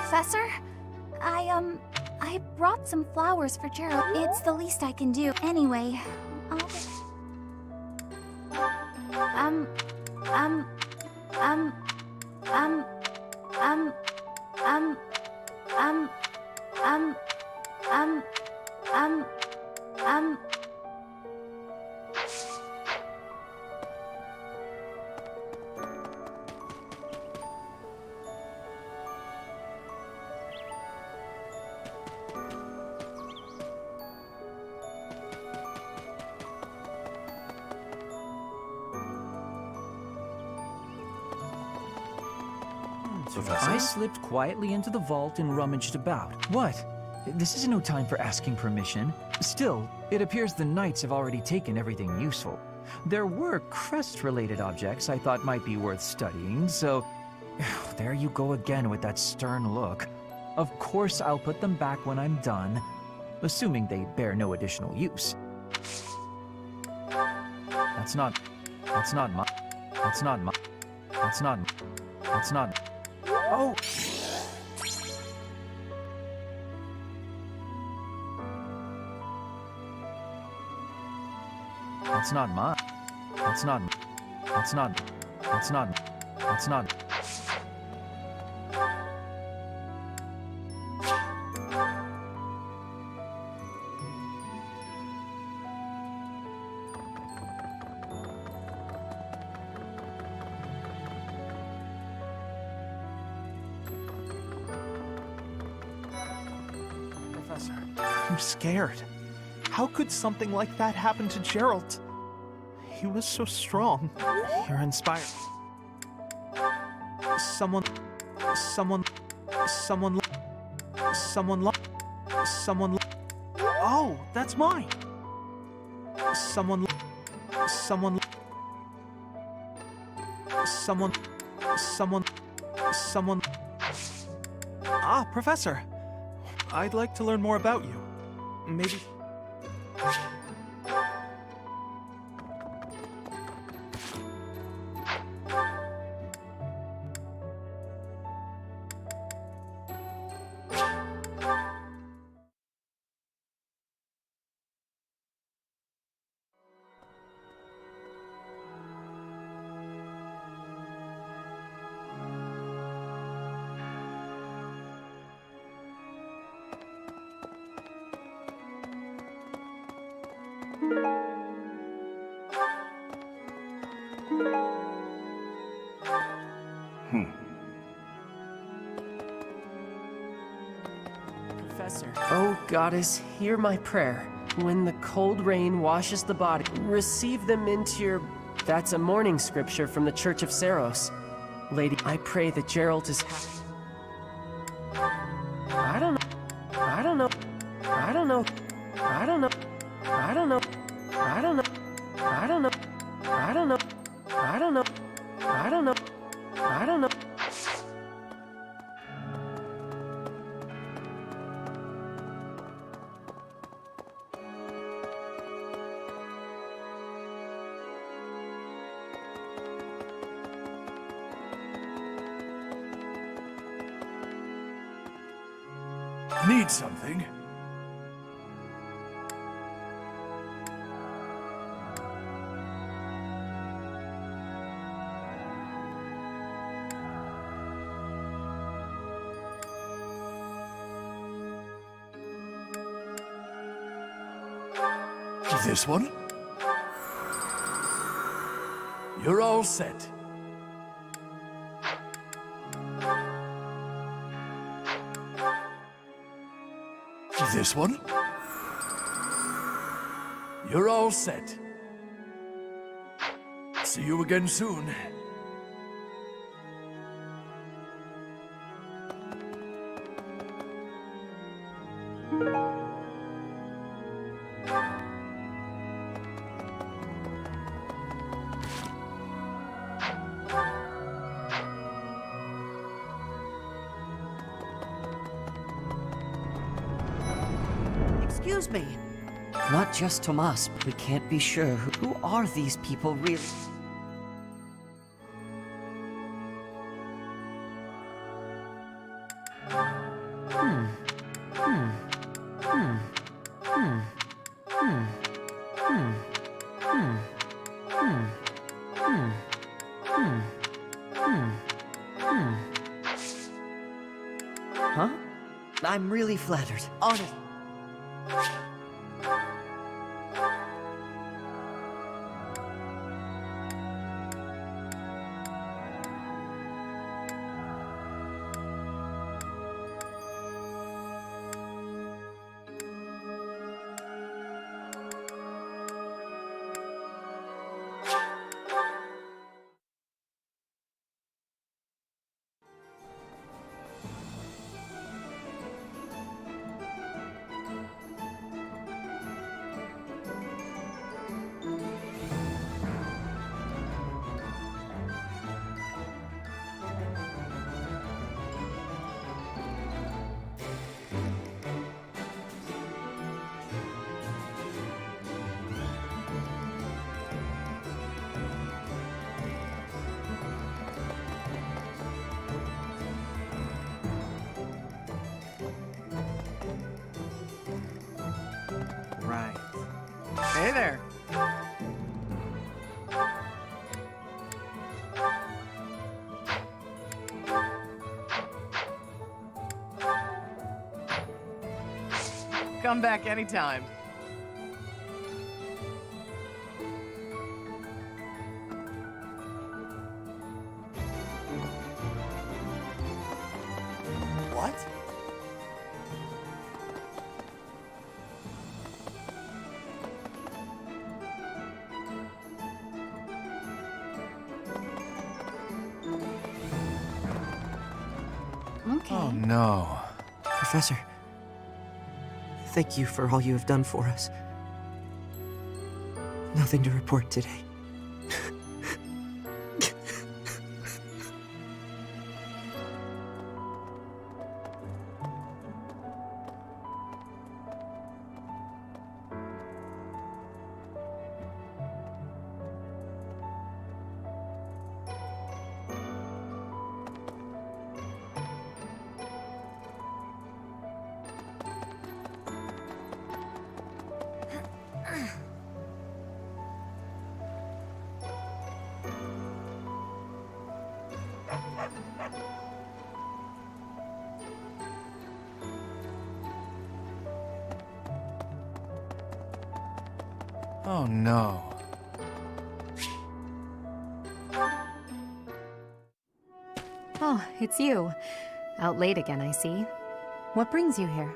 Professor? I brought some flowers for Gerald. It's the least I can do. Anyway, Professor? I slipped quietly into the vault and rummaged about. What? This is no time for asking permission. Still, it appears the knights have already taken everything useful. There were crest-related objects I thought might be worth studying, so... There you go again with that stern look. Of course I'll put them back when I'm done, assuming they bear no additional use. That's not my... Oh! That's not mine. That's not. Professor, I'm scared. How could something like that happen to Gerald? He was so strong. You're inspired. Someone. Oh, that's mine. Someone. Ah, Professor. I'd like to learn more about you. Maybe... Professor. Oh, Goddess, hear my prayer. When the cold rain washes the body, receive them into your... That's a morning scripture from the Church of Saros. Lady, I pray that Geralt is happy. I don't know. I don't know. I don't know. I don't know. I don't know. I don't know. I don't know. I don't know. I don't know. I don't know. I don't know. Need something? This one? You're all set. This one? You're all set. See you again soon. Excuse me. Not just Tomas, but we can't be sure. Who are these people really? Huh? I'm really flattered. Honest. Right. Hey there. Come back anytime. What? Okay. Oh no. Professor, thank you for all you have done for us. Nothing to report today. Oh no. Oh, it's you. Out late again, I see. What brings you here?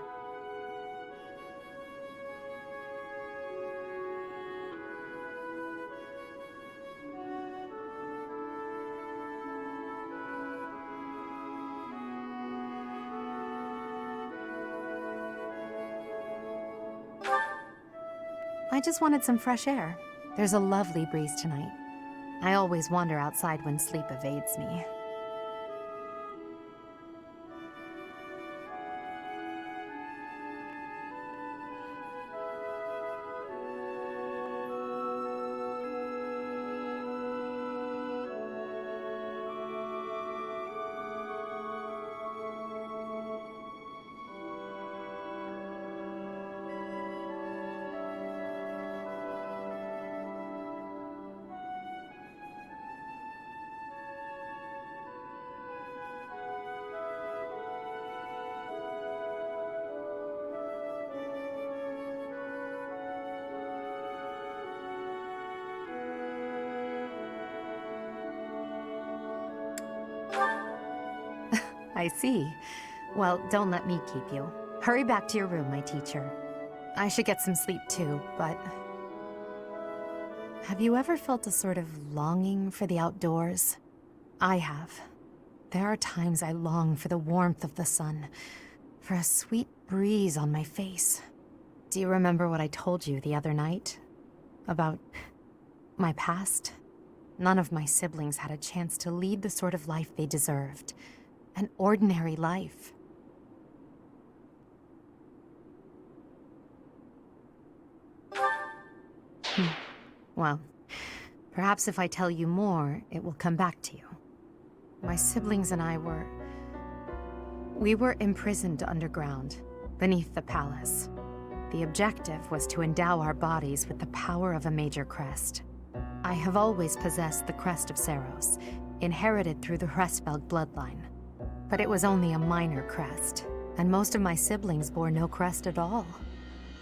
I just wanted some fresh air. There's a lovely breeze tonight. I always wander outside when sleep evades me. I see. Well, don't let me keep you. Hurry back to your room, my teacher. I should get some sleep too, but... Have you ever felt a sort of longing for the outdoors? I have. There are times I long for the warmth of the sun, for a sweet breeze on my face. Do you remember what I told you the other night? About my past? None of my siblings had a chance to lead the sort of life they deserved. An ordinary life. Well, perhaps if I tell you more, it will come back to you. My siblings and I we were imprisoned underground, beneath the palace. The objective was to endow our bodies with the power of a major crest. I have always possessed the crest of Saros, inherited through the Hresvelg bloodline. But it was only a minor crest, and most of my siblings bore no crest at all.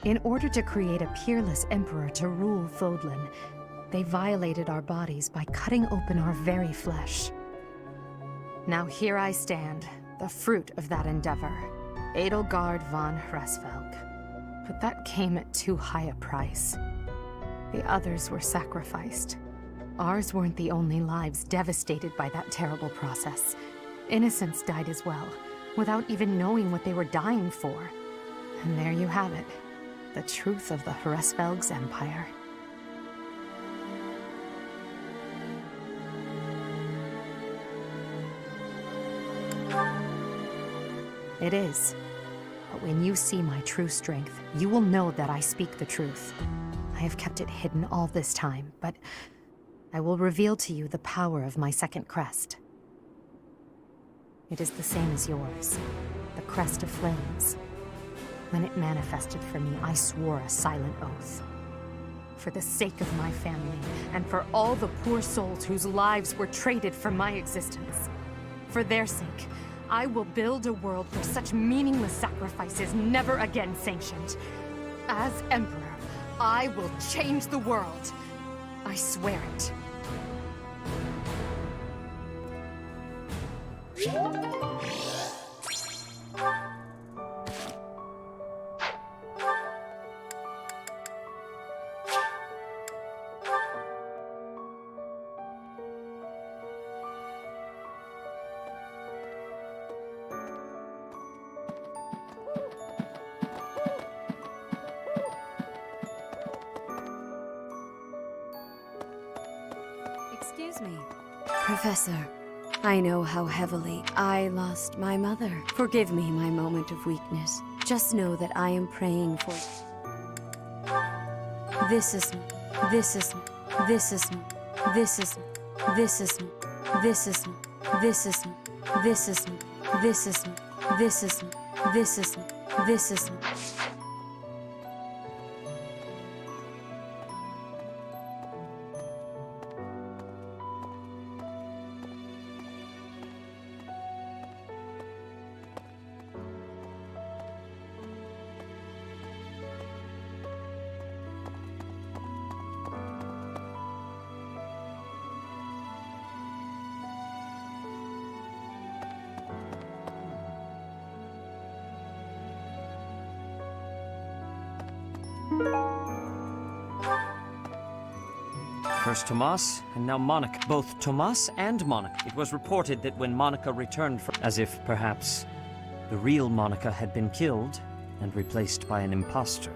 In order to create a peerless emperor to rule Fodlan, they violated our bodies by cutting open our very flesh. Now here I stand, the fruit of that endeavor, Edelgard von Hresvelg. But that came at too high a price. The others were sacrificed. Ours weren't the only lives devastated by that terrible process. Innocents died as well, without even knowing what they were dying for. And there you have it, the truth of the Hresvelg's empire. It is. But when you see my true strength, you will know that I speak the truth. I have kept it hidden all this time, but I will reveal to you the power of my second crest. It is the same as yours, the crest of flames. When it manifested for me, I swore a silent oath. For the sake of my family, and for all the poor souls whose lives were traded for my existence. For their sake, I will build a world where such meaningless sacrifices never again sanctioned. As Emperor, I will change the world. I swear it. Excuse me. Professor, I know how heavily I lost my mother. Forgive me my moment of weakness. Just know that I am praying for... This is... This is... This is... This is... This is... This is... This is... This is... This is... This is... This is... This is... First Tomas, and now Monica. Both Tomas and Monica. It was reported that when Monica returned from... As if, perhaps, the real Monica had been killed and replaced by an imposter.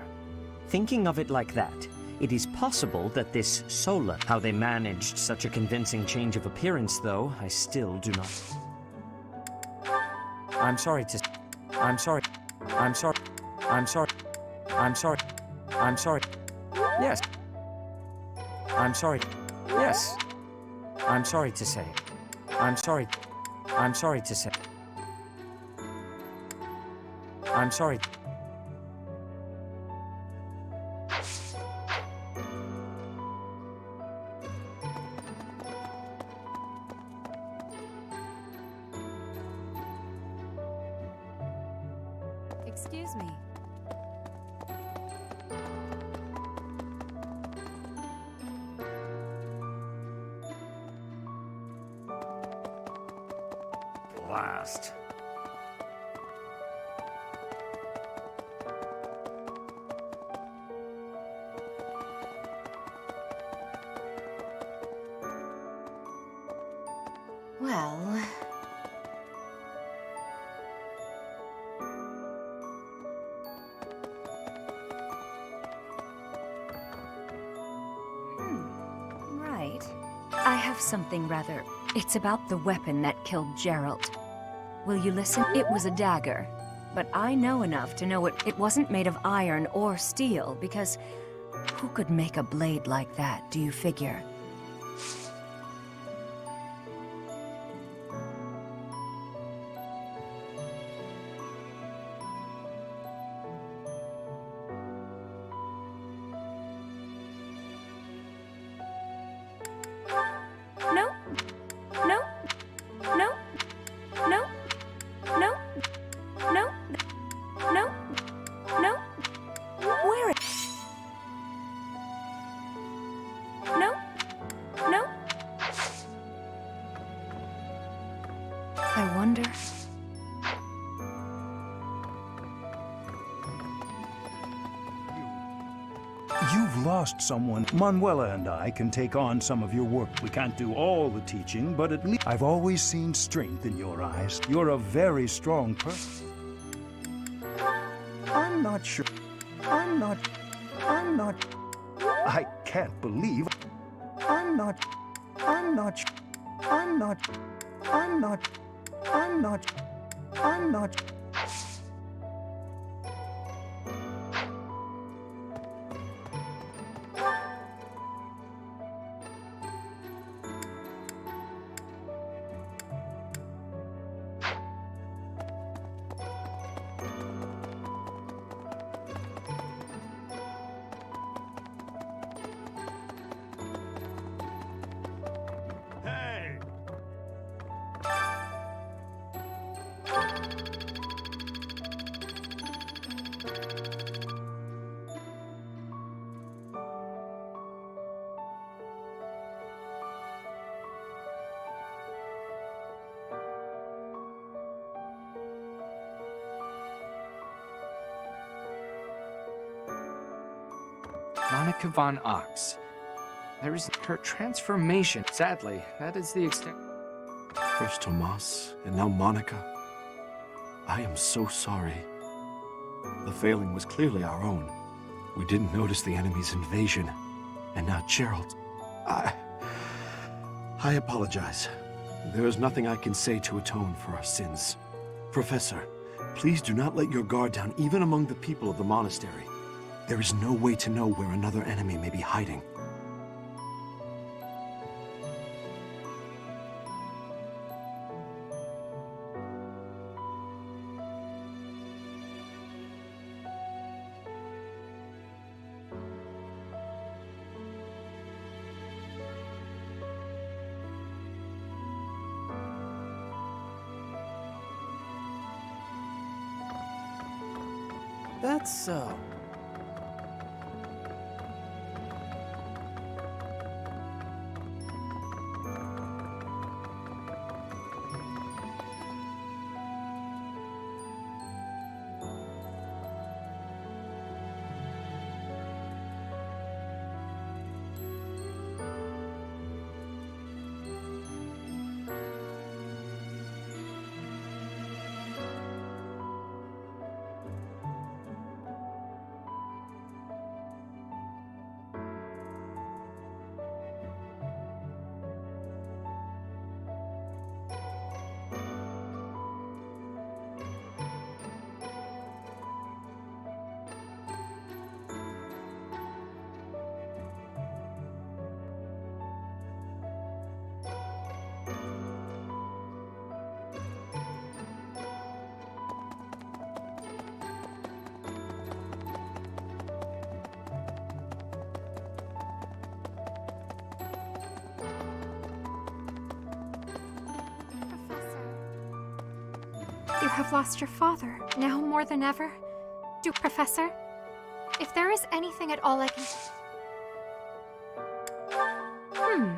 Thinking of it like that, it is possible that this Sola... How they managed such a convincing change of appearance, though, I still do not... I'm sorry to... I'm sorry. I'm sorry. I'm sorry. I'm sorry. I'm sorry. Yes. I'm sorry. Yes. I'm sorry to say. I'm sorry. I'm sorry to say. I'm sorry. Excuse me. Blast. Well... Right. I have something rather... It's about the weapon that killed Geralt. Will you listen? It was a dagger, but I know enough to know it wasn't made of iron or steel, because who could make a blade like that, do you figure? No. No. No. No. No. No. No. No. Where is... No. No. I wonder... You've lost someone. Manuela and I can take on some of your work. We can't do all the teaching, but at least I've always seen strength in your eyes. You're a very strong person. I'm not sure. I'm not. I can't believe. I'm not. I'm not. I'm not. I'm not. I'm not. I'm not. Monica von Ox. There is her transformation. Sadly, that is the extent. First Tomas, and now Monica. I am so sorry. The failing was clearly our own. We didn't notice the enemy's invasion. And now Geralt. I apologize. There is nothing I can say to atone for our sins. Professor, please do not let your guard down even among the people of the monastery. There is no way to know where another enemy may be hiding. That's so. You have lost your father, now more than ever. Professor, if there is anything at all I can... Oh!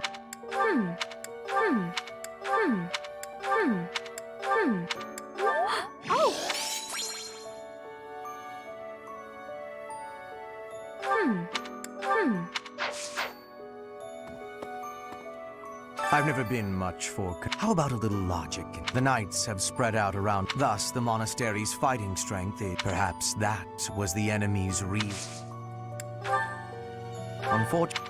I've never been much for... How about a little logic? The knights have spread out around, thus the monastery's fighting strength. Perhaps that was the enemy's Unfortunate.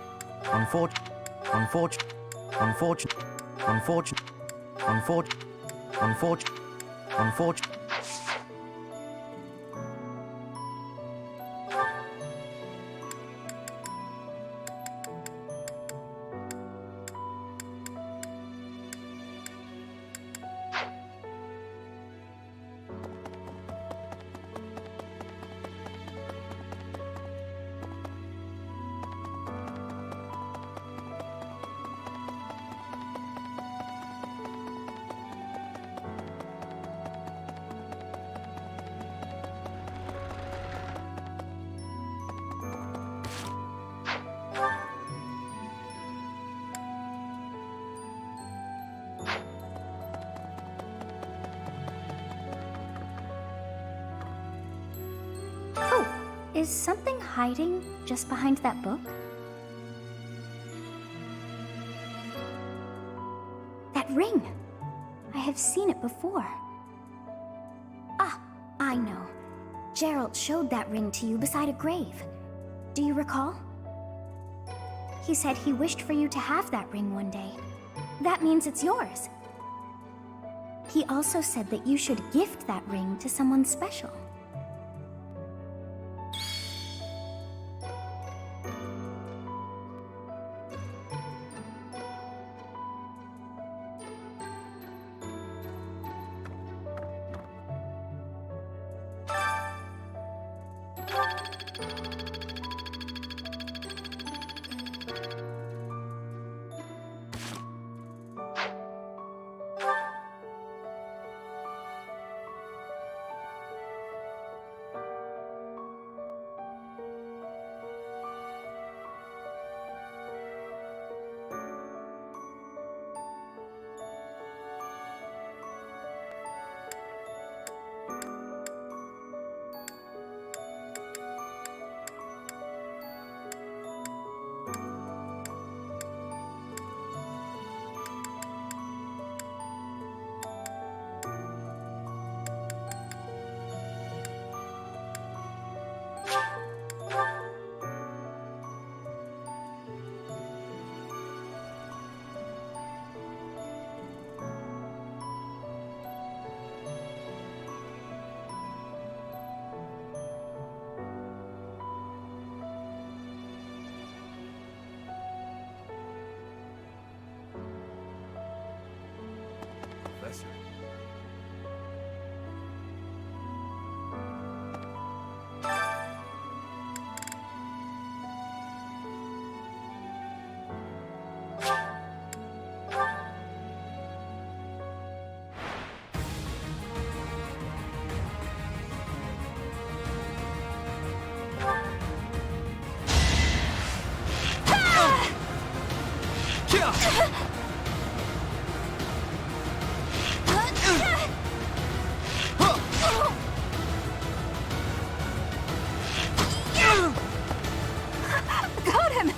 Oh, is something hiding just behind that book? That ring! I have seen it before. Ah, I know. Gerald showed that ring to you beside a grave. Do you recall? He said he wished for you to have that ring one day. That means it's yours. He also said that you should gift that ring to someone special. Professor. Got him!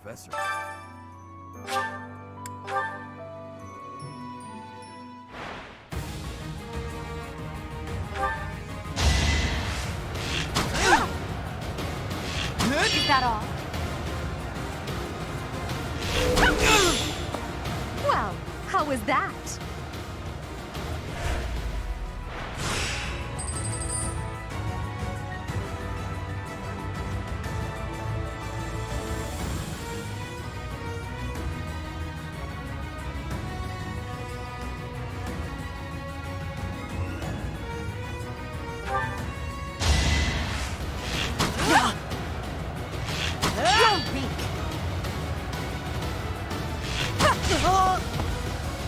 Professor. Is that all? Well, how was that?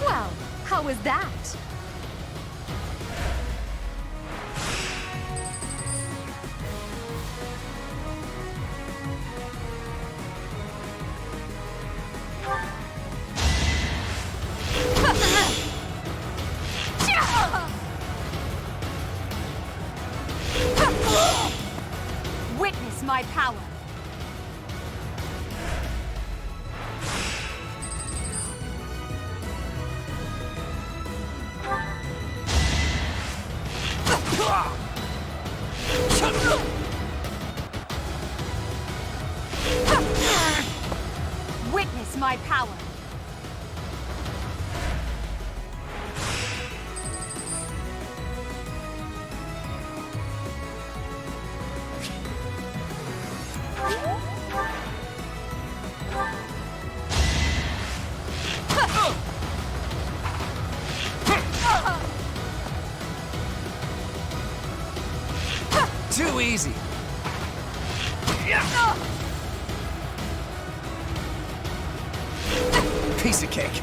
Well, how was that? Witness my power. Witness my power. Too easy. Piece of cake.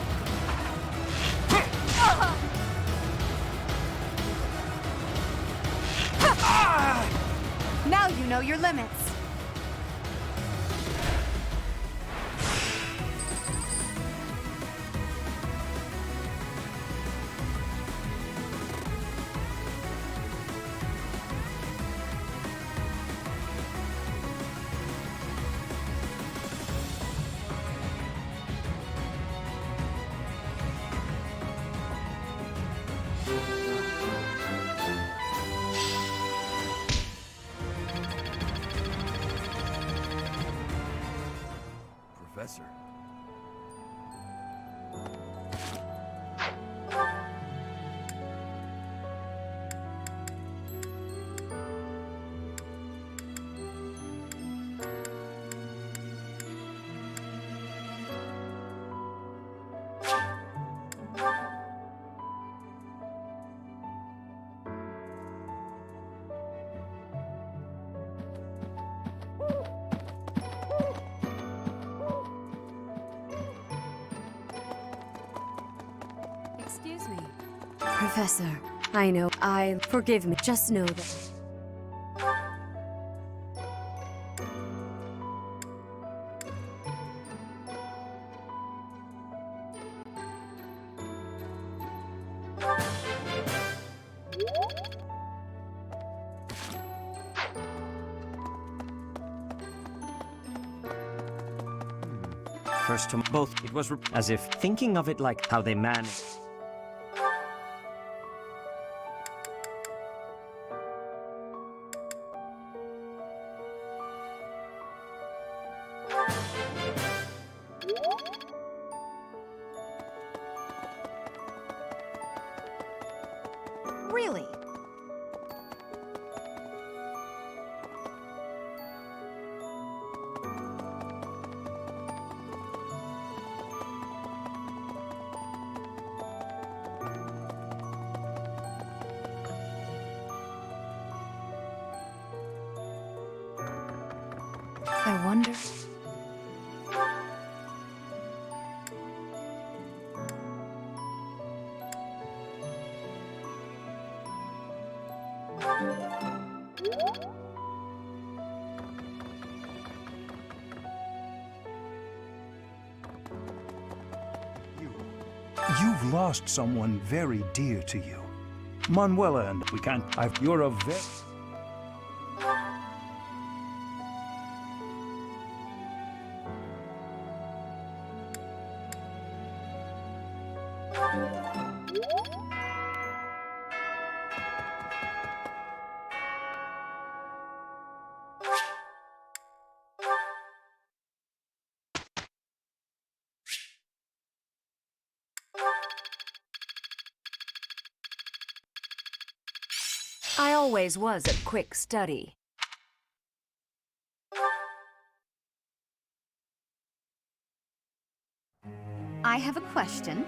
Now you know your limits. Professor. Excuse me. Professor, I know. Forgive me. Just know that. First to both, it was as if thinking of it like how they managed. Really? I wonder. You've lost someone very dear to you. Manuela and we can't. You're a very. I always was a quick study. I have a question.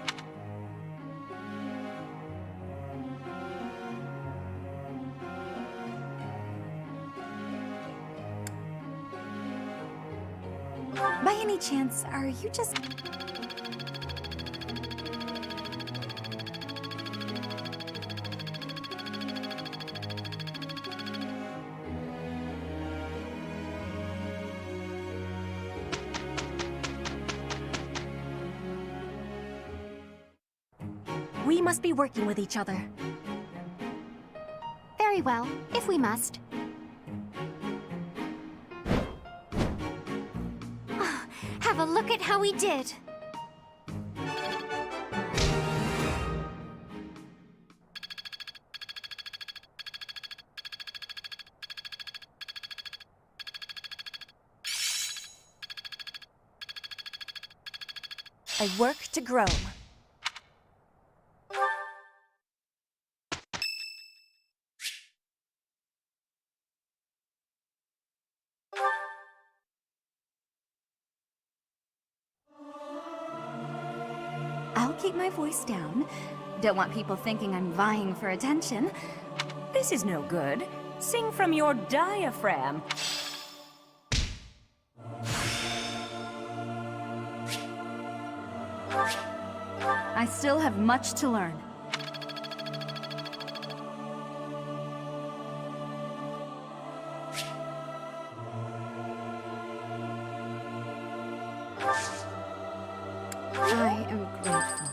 By any chance, are you just... We must be working with each other. Very well, if we must. Have a look at how we did. I work to grow. I'll keep my voice down. Don't want people thinking I'm vying for attention. This is no good. Sing from your diaphragm. I still have much to learn. I am grateful.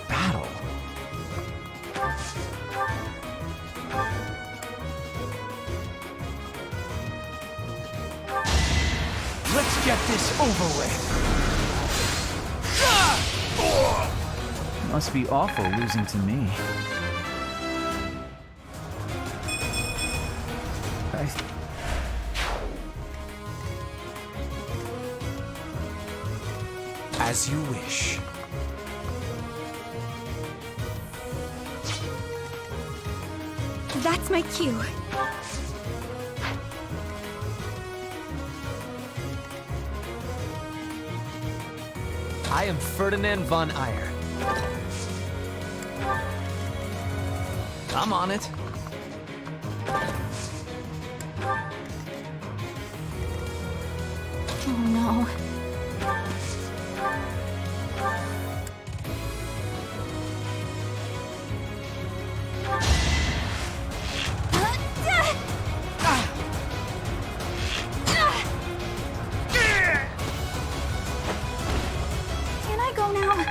Battle. Let's get this over with. Must be awful losing to me. As you wish. That's my cue. I am Ferdinand von Eyre. I'm on it. Oh no. Can I go now?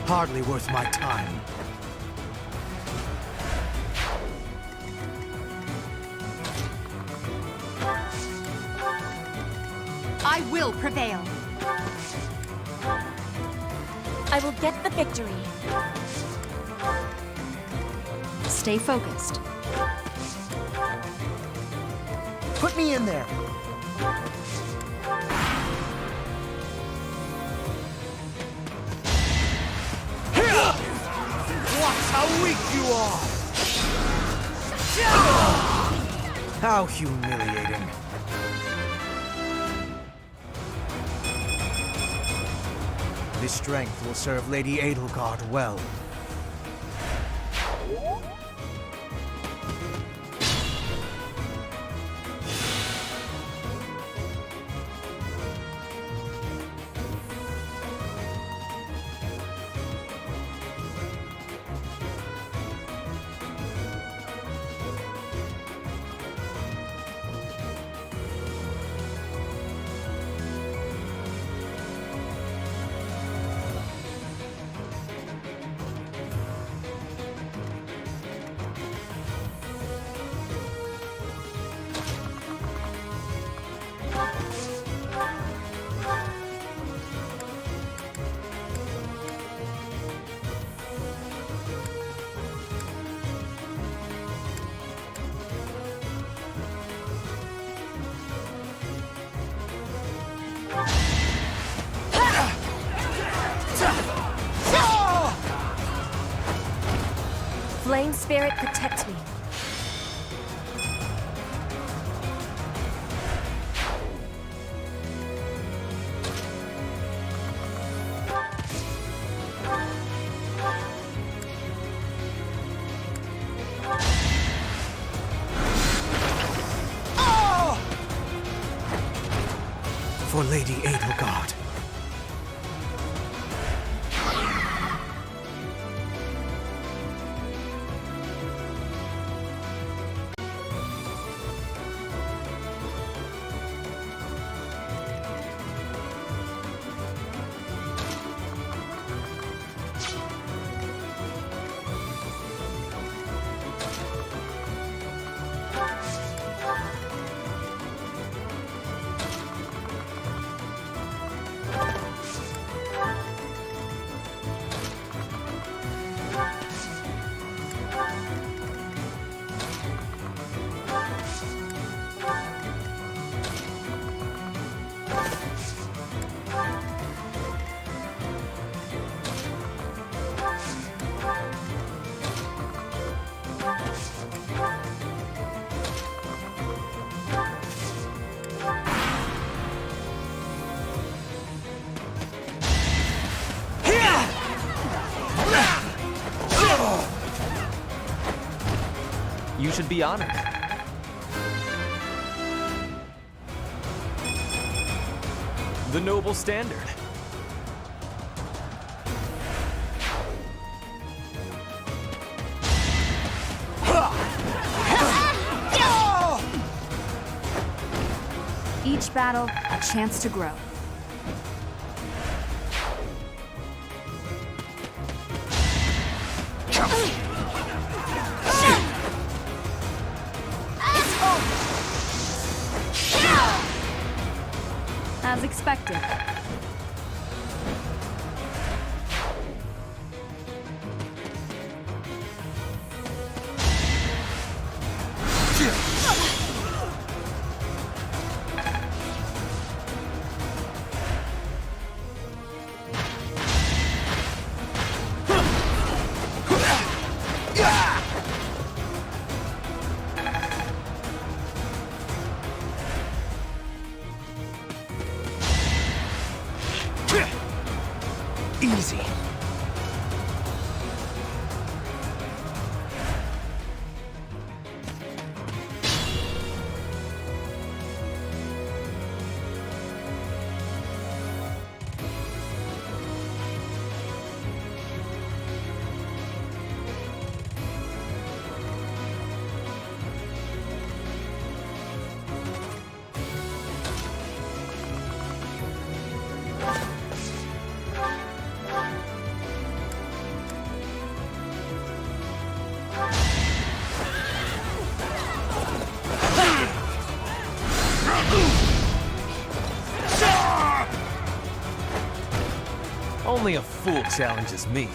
Hardly worth my time. I will prevail. I will get the victory. Stay focused. Put me in there. Watch how weak you are! How humiliating. This strength will serve Lady Edelgard well. Flame Spirit, protect me. For Lady Edelgard. You should be honored. The noble standard. Each battle, a chance to grow. As expected. Easy. Only a fool challenges me.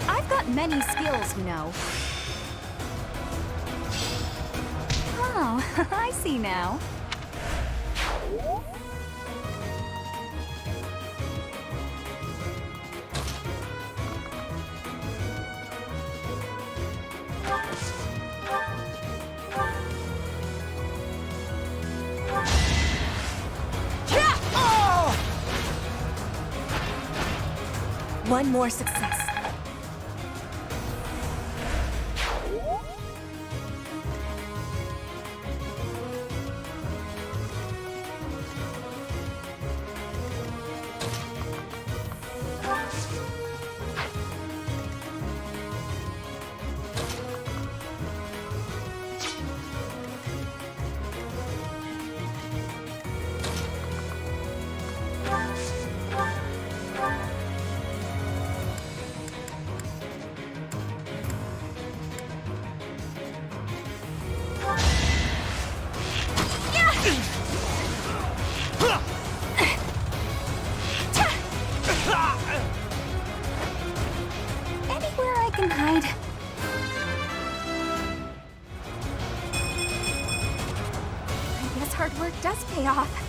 I've got many skills, you know. Oh, I see now. One more success. Anywhere I can hide. I guess hard work does pay off.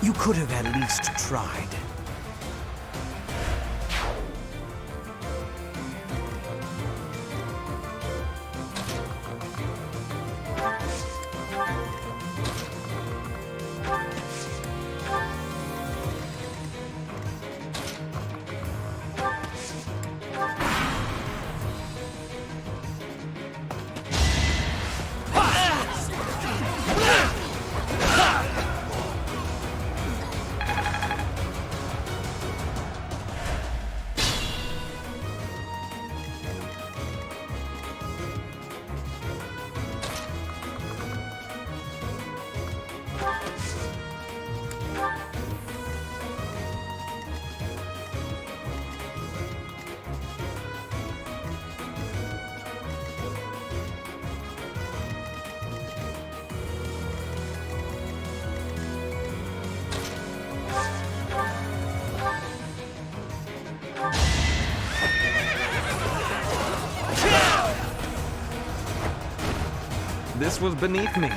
You could have at least tried. this was beneath me.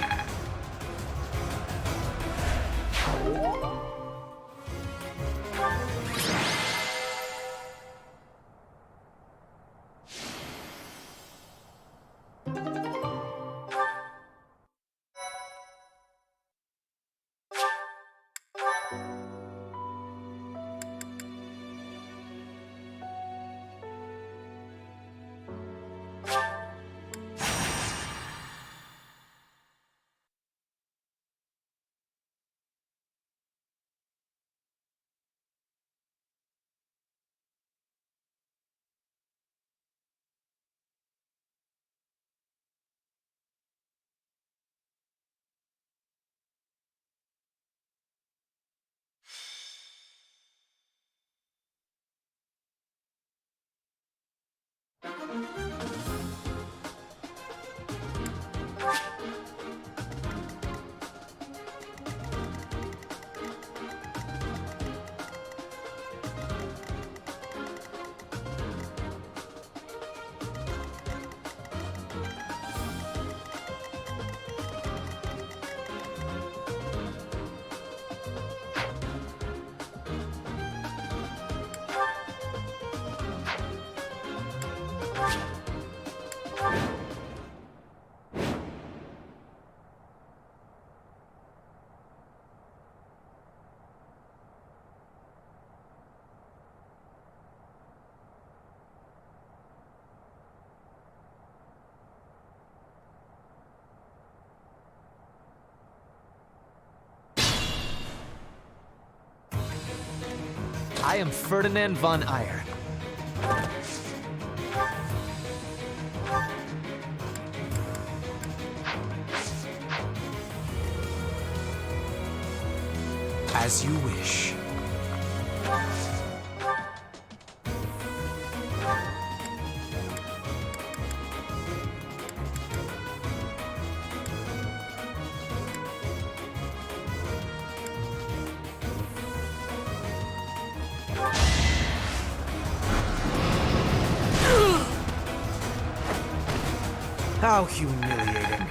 I am Ferdinand von Eyre. As you wish. How humiliating.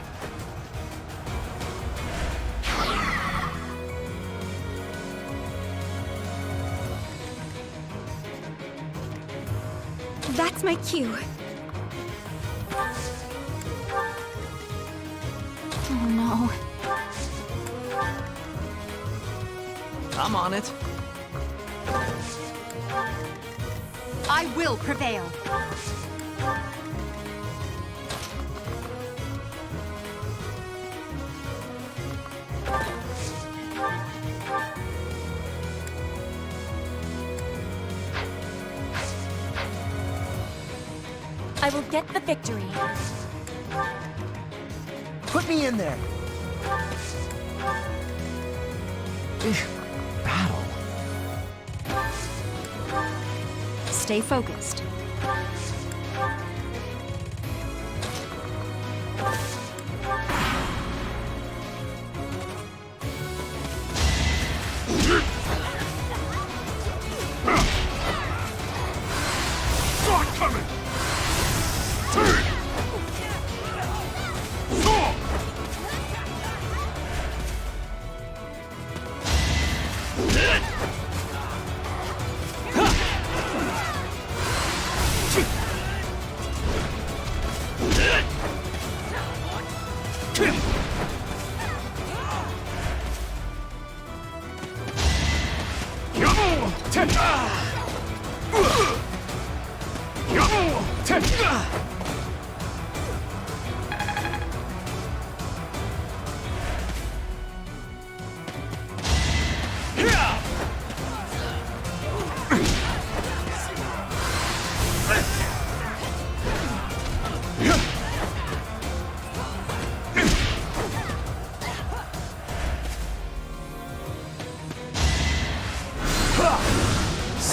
That's my cue. Oh no. I'm on it. I will prevail. I will get the victory. Put me in there. Battle. Stay focused.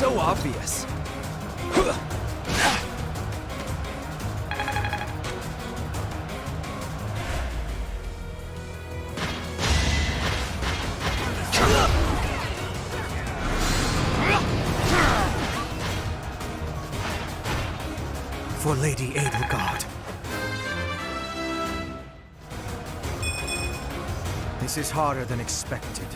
So obvious. For Lady Edelgard. This is harder than expected.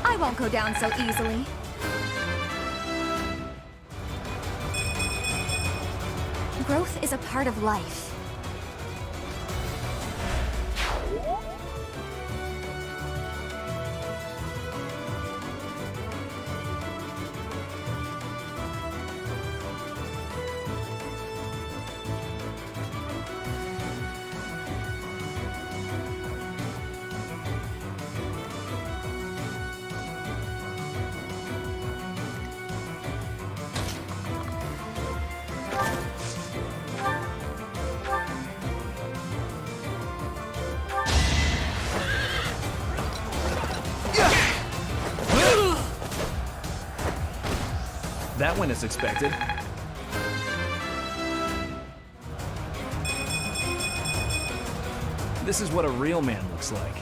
I won't go down so easily. Growth is a part of life. That went as expected. This is what a real man looks like.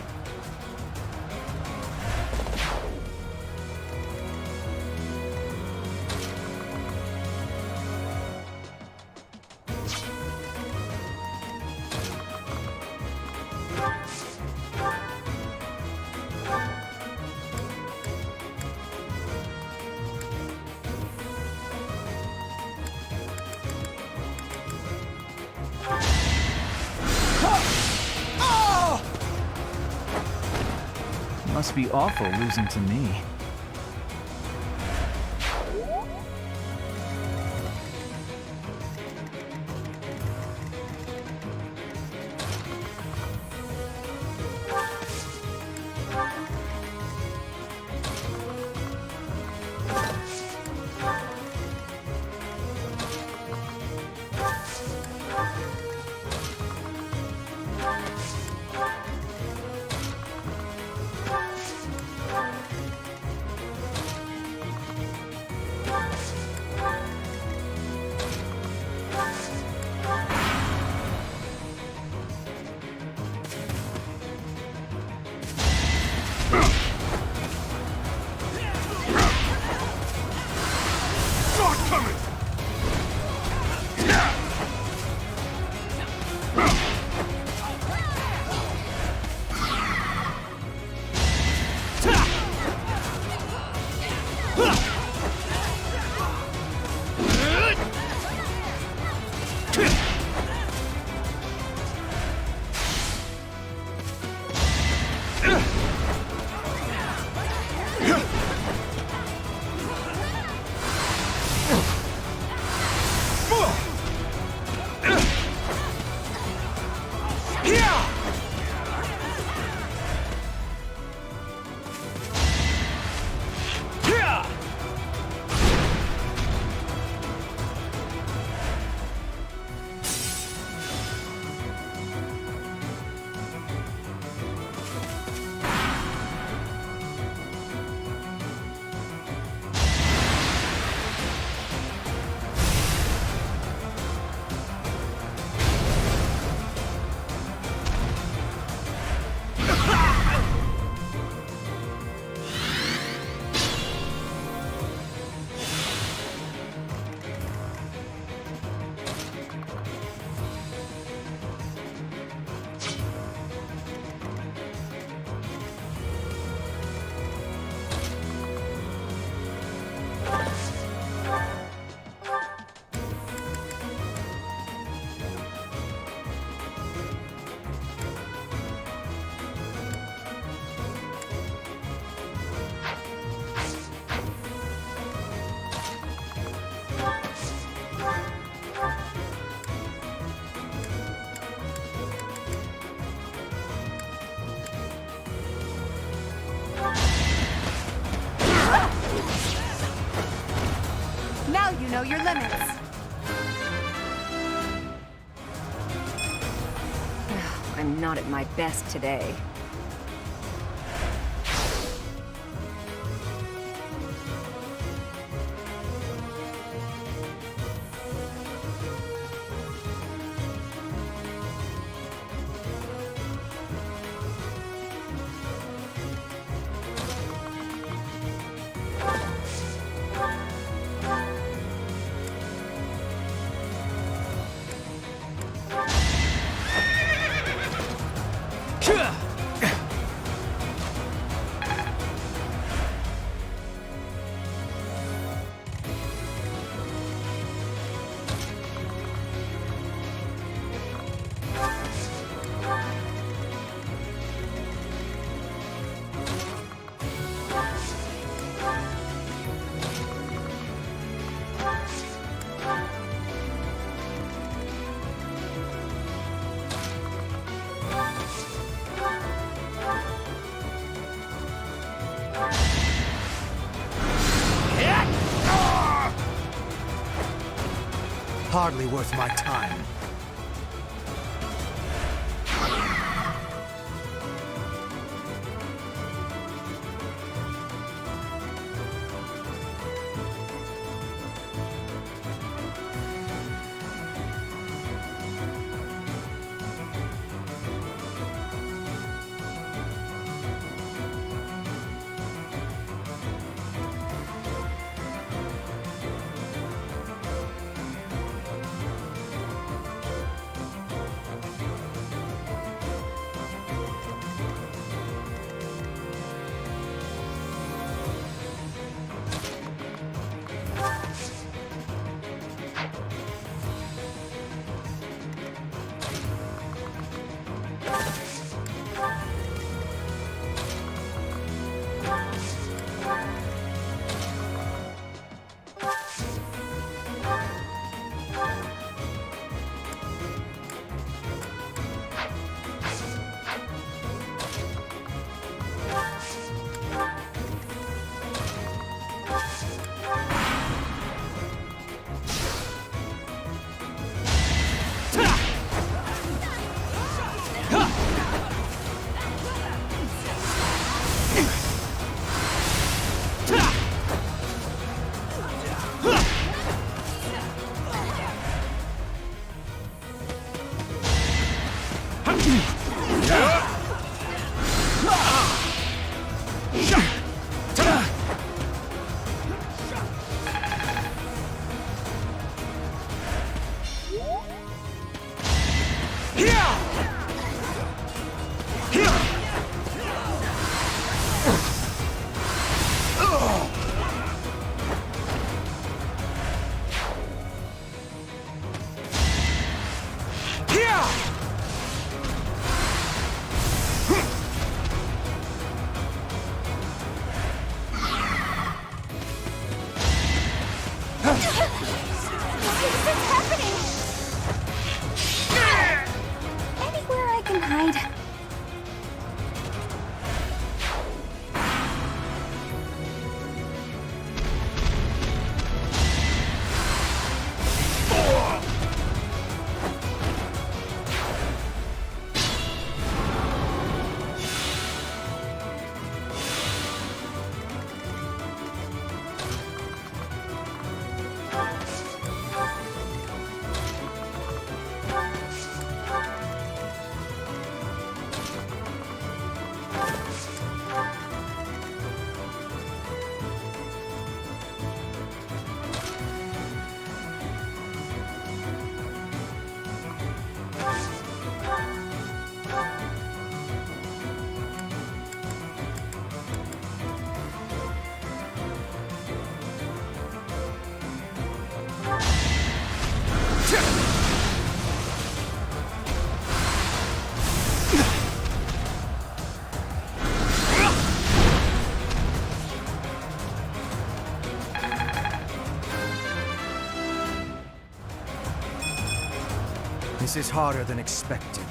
Must be awful losing to me. You know your limits. I'm not at my best today. Hardly worth my time. This is harder than expected.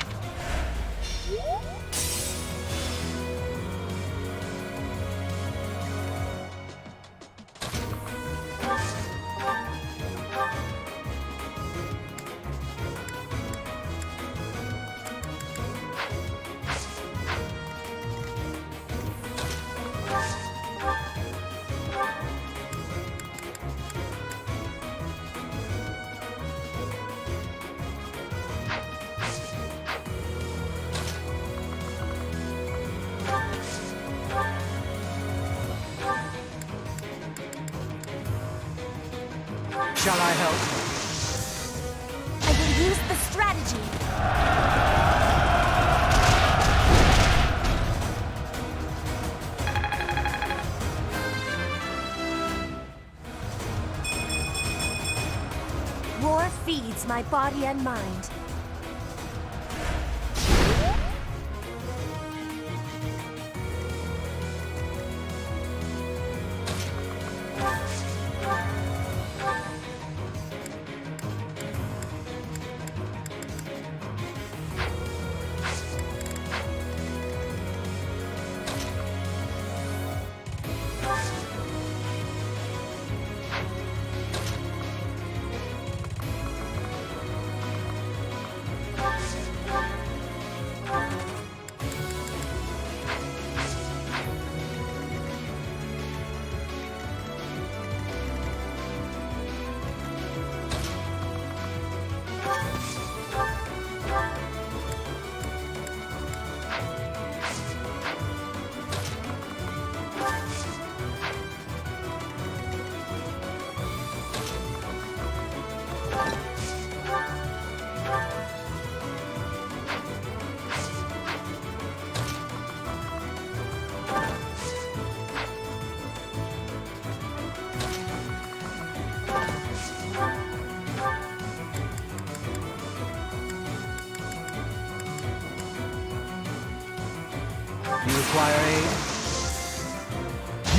Shall I help? I will use the strategy. War feeds my body and mind. You require aid?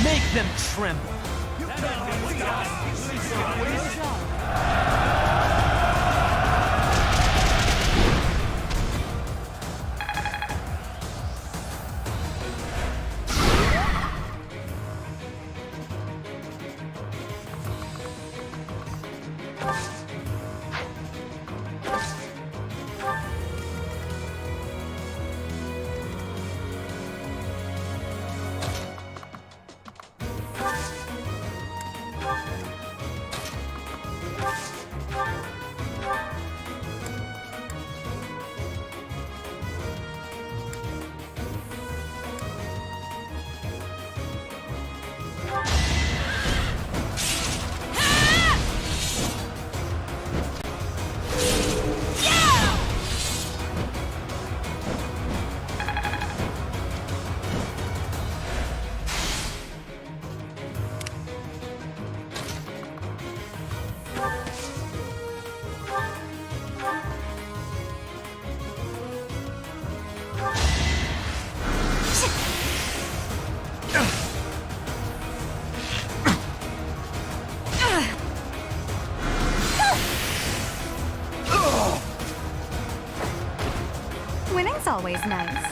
Make them tremble! Winning's always nice.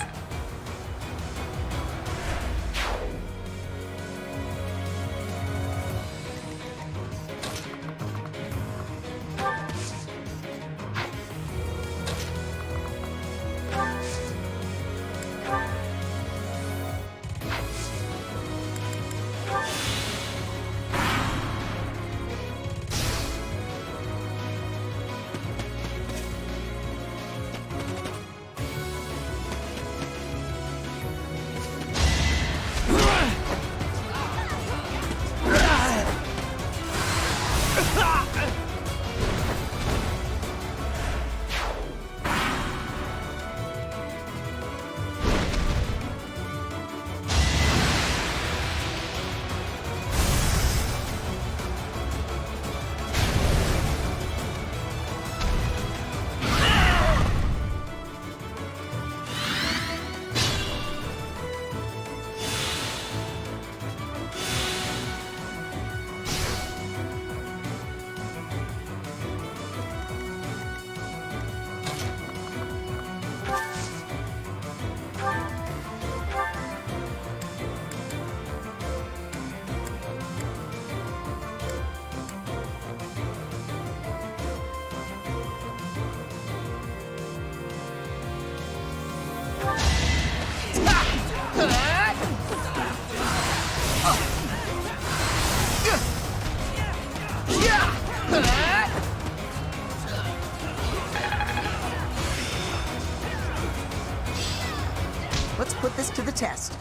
Let's put this to the test.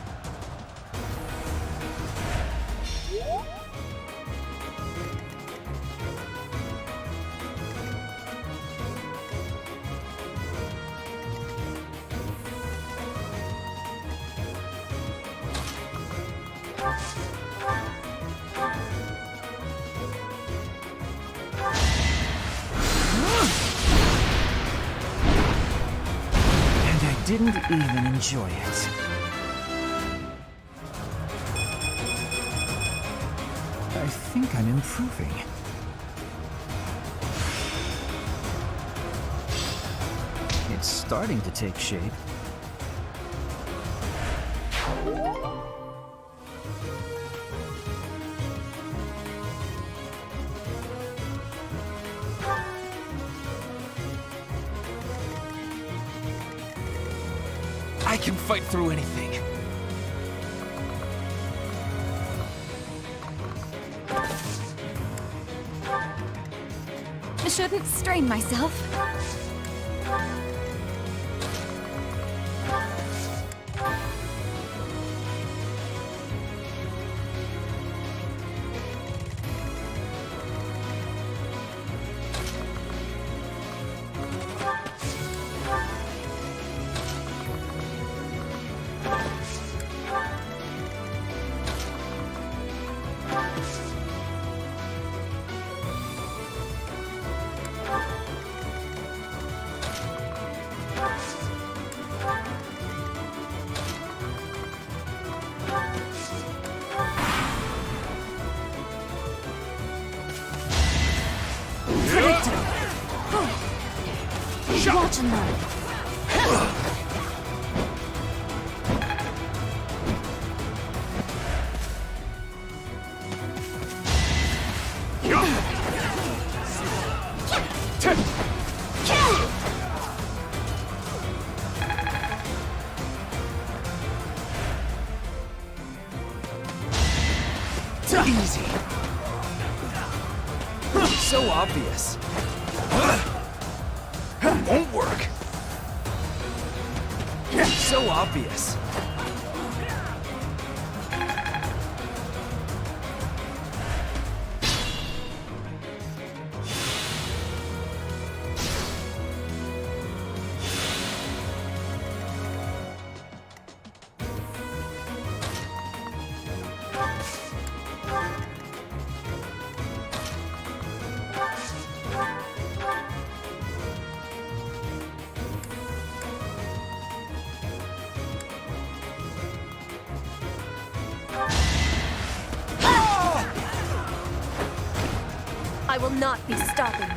And I didn't even enjoy it. I think I'm improving. It's starting to take shape. I can fight through anything. I shouldn't strain myself. Watch and learn. Easy. So obvious. Won't work. So obvious. I will not be stopping.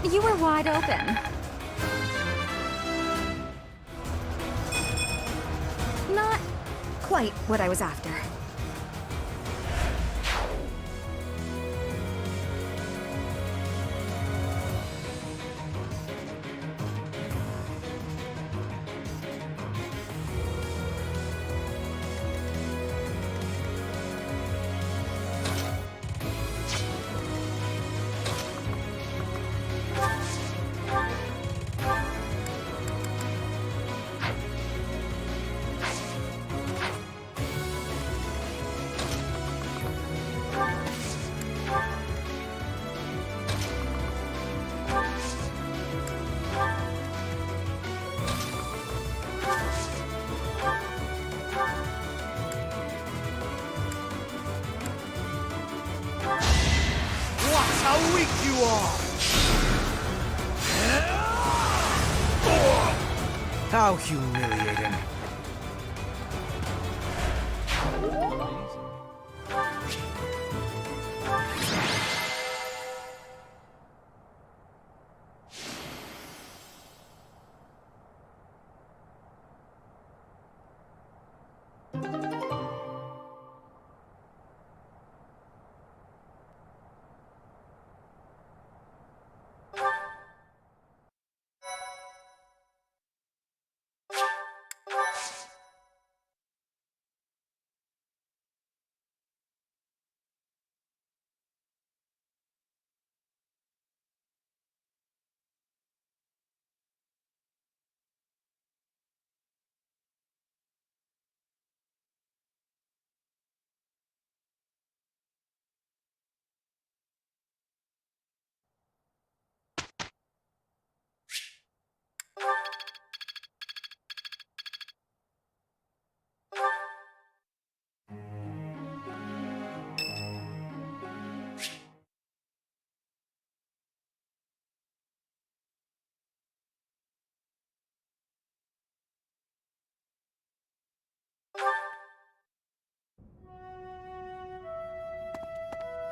You were wide open. Not quite what I was after. Watch how weak you are! How humiliating.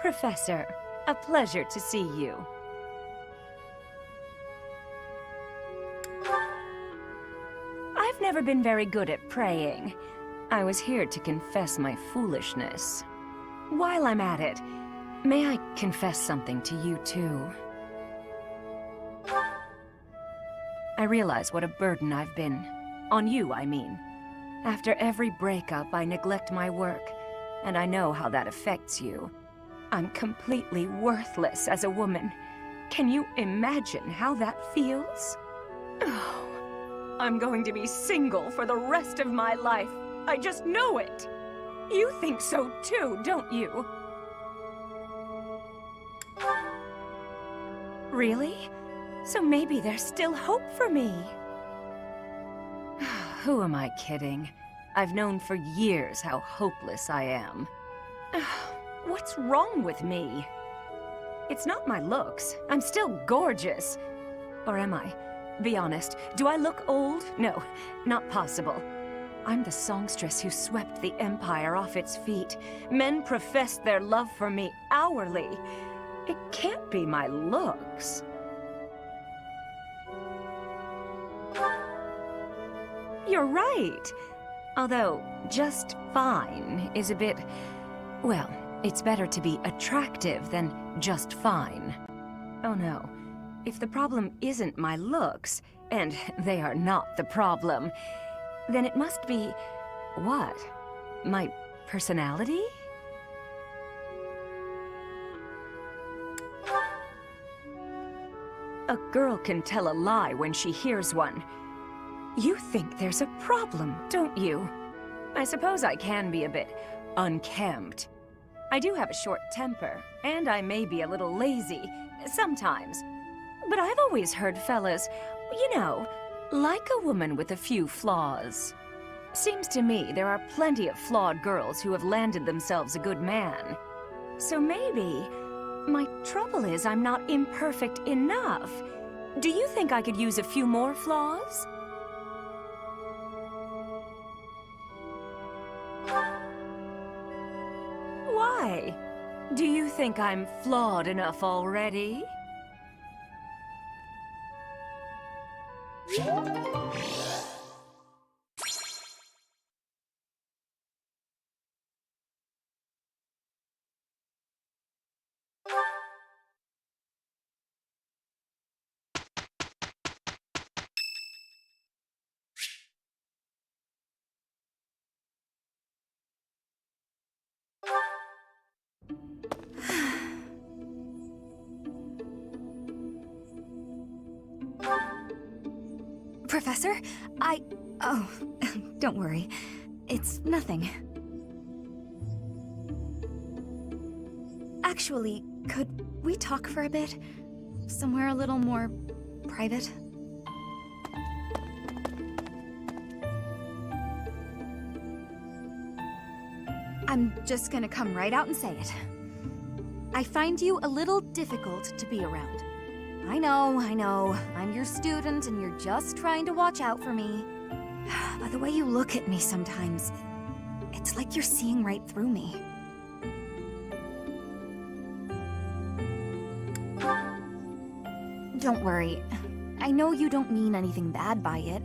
Professor. A pleasure to see you. I've never been very good at praying. I was here to confess my foolishness. While I'm at it, may I confess something to you too? I realize what a burden I've been. On you, I mean. After every breakup, I neglect my work, and I know how that affects you. I'm completely worthless as a woman. Can you imagine how that feels? Oh, I'm going to be single for the rest of my life. I just know it. You think so too, don't you? Really? So maybe there's still hope for me. Who am I kidding? I've known for years how hopeless I am. What's wrong with me? It's not my looks. I'm still gorgeous. Or am I? Be honest, do I look old? No, not possible. I'm the songstress who swept the Empire off its feet. Men professed their love for me hourly. It can't be my looks. You're right. Although, just fine is a bit... Well, it's better to be attractive than just fine. Oh no. If the problem isn't my looks, and they are not the problem, then it must be... what? My personality? A girl can tell a lie when she hears one. You think there's a problem, don't you? I suppose I can be a bit unkempt. I do have a short temper, and I may be a little lazy, sometimes. But I've always heard fellas, you know, like a woman with a few flaws. Seems to me there are plenty of flawed girls who have landed themselves a good man. So maybe my trouble is I'm not imperfect enough. Do you think I could use a few more flaws? Why? Do you think I'm flawed enough already? Professor, Oh, don't worry. It's nothing. Actually, could we talk for a bit? Somewhere a little more private? I'm just gonna come right out and say it. I find you a little difficult to be around. I know. I'm your student and you're just trying to watch out for me. But the way you look at me sometimes, it's like you're seeing right through me. Don't worry. I know you don't mean anything bad by it.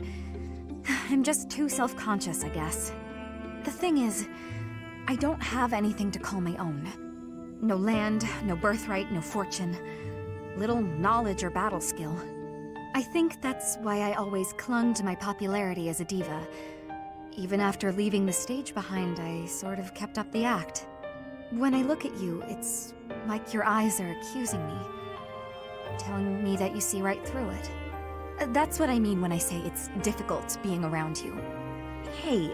I'm just too self-conscious, I guess. The thing is, I don't have anything to call my own. No land, no birthright, no fortune. Little knowledge or battle skill. I think that's why I always clung to my popularity as a diva. Even after leaving the stage behind, I sort of kept up the act. When I look at you, it's like your eyes are accusing me. Telling me that you see right through it. That's what I mean when I say it's difficult being around you. Hey,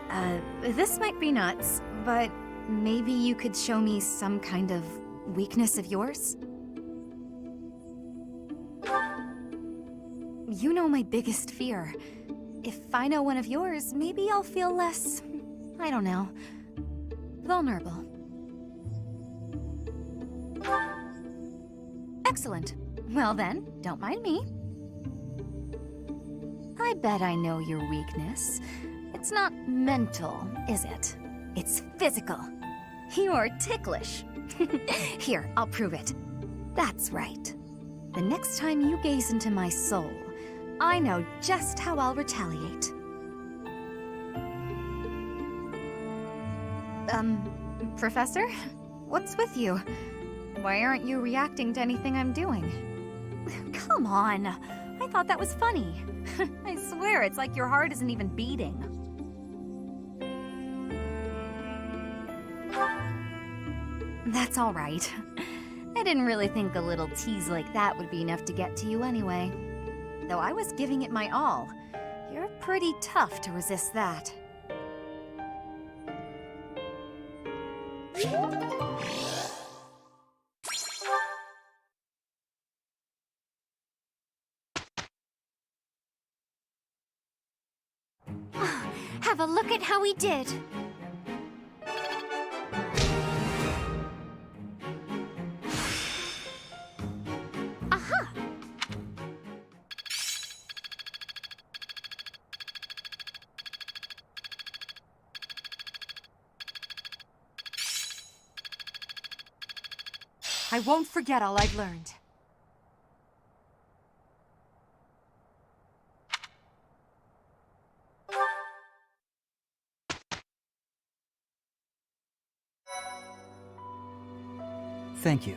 this might be nuts, but maybe you could show me some kind of weakness of yours? You know my biggest fear. If I know one of yours, maybe I'll feel less, I don't know, vulnerable. Excellent. Well then, don't mind me. I bet I know your weakness. It's not mental, is it? It's physical. You're ticklish. Here, I'll prove it. That's right. The next time you gaze into my soul, I know just how I'll retaliate. Professor? What's with you? Why aren't you reacting to anything I'm doing? Come on. I thought that was funny. I swear, it's like your heart isn't even beating. That's all right. I didn't really think a little tease like that would be enough to get to you anyway. Though I was giving it my all. You're pretty tough to resist that. Have a look at how we did. Aha! I won't forget all I've learned. Thank you.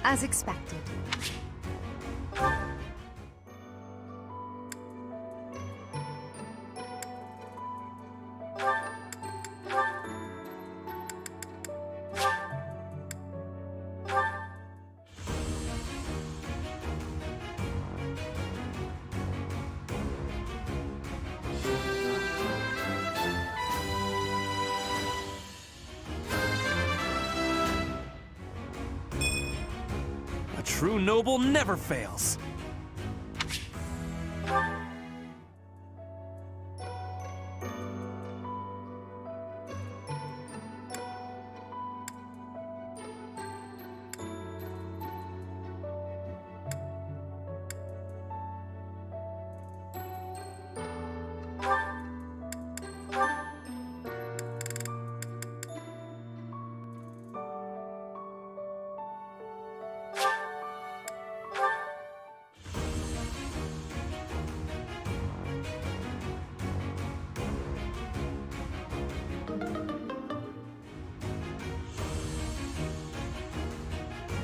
as expected. A true noble never fails.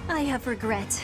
I have regret.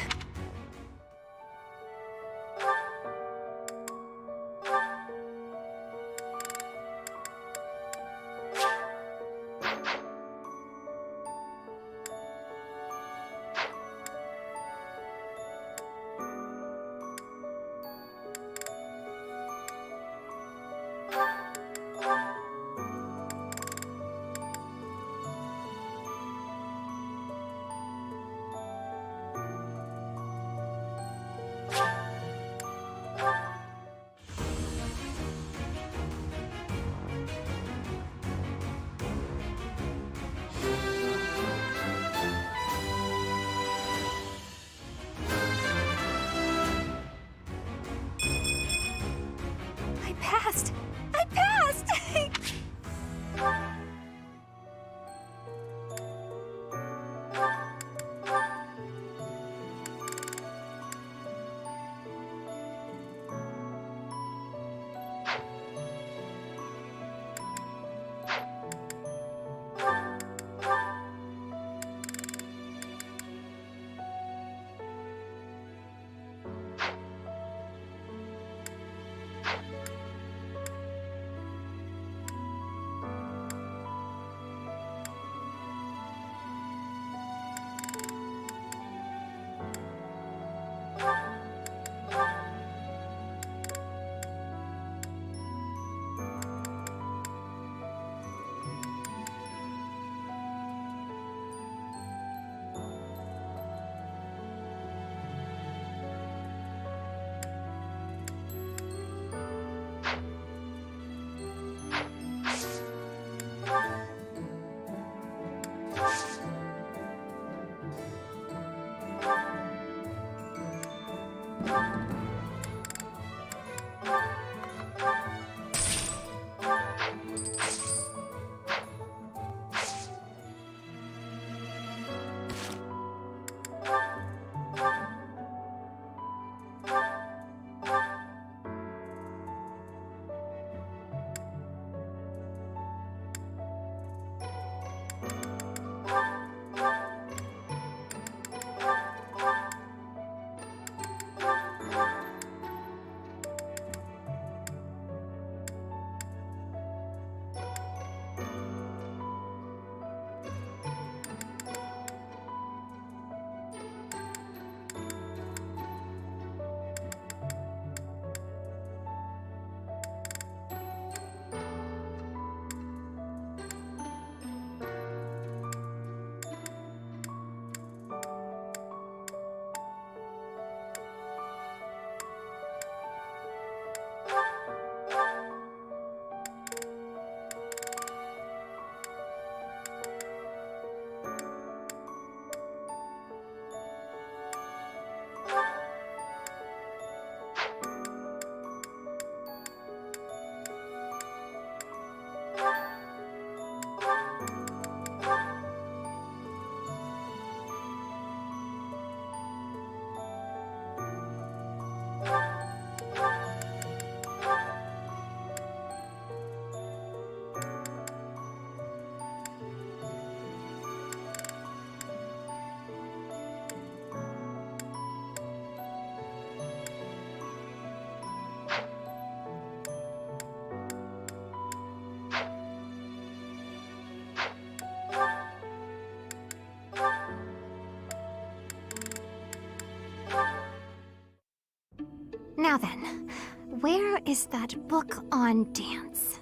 is that book on dance.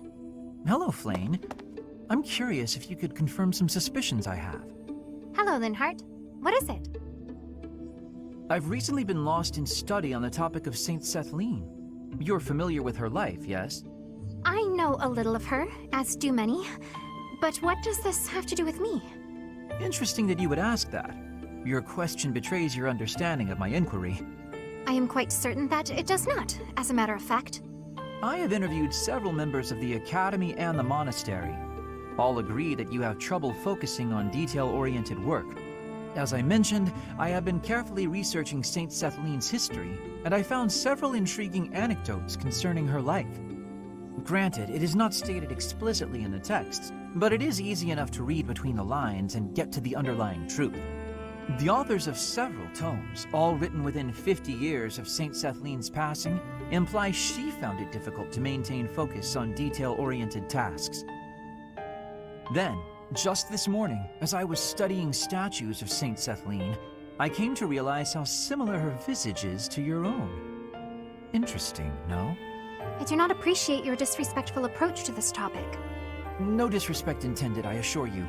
Hello, Flane. I'm curious if you could confirm some suspicions I have. Hello, Linhart. What is it? I've recently been lost in study on the topic of Saint Sethlene. You're familiar with her life, yes? I know a little of her, as do many. But what does this have to do with me? Interesting that you would ask that. Your question betrays your understanding of my inquiry. I am quite certain that it does not, as a matter of fact. I have interviewed several members of the Academy and the Monastery. All agree that you have trouble focusing on detail-oriented work. As I mentioned, I have been carefully researching Saint Sethlene's history, and I found several intriguing anecdotes concerning her life. Granted, it is not stated explicitly in the texts, but it is easy enough to read between the lines and get to the underlying truth. The authors of several tomes, all written within 50 years of Saint Sethlene's passing, imply she found it difficult to maintain focus on detail-oriented tasks. Then, just this morning, as I was studying statues of Saint Sethlene, I came to realize how similar her visage is to your own. Interesting, no? I do not appreciate your disrespectful approach to this topic. No disrespect intended, I assure you.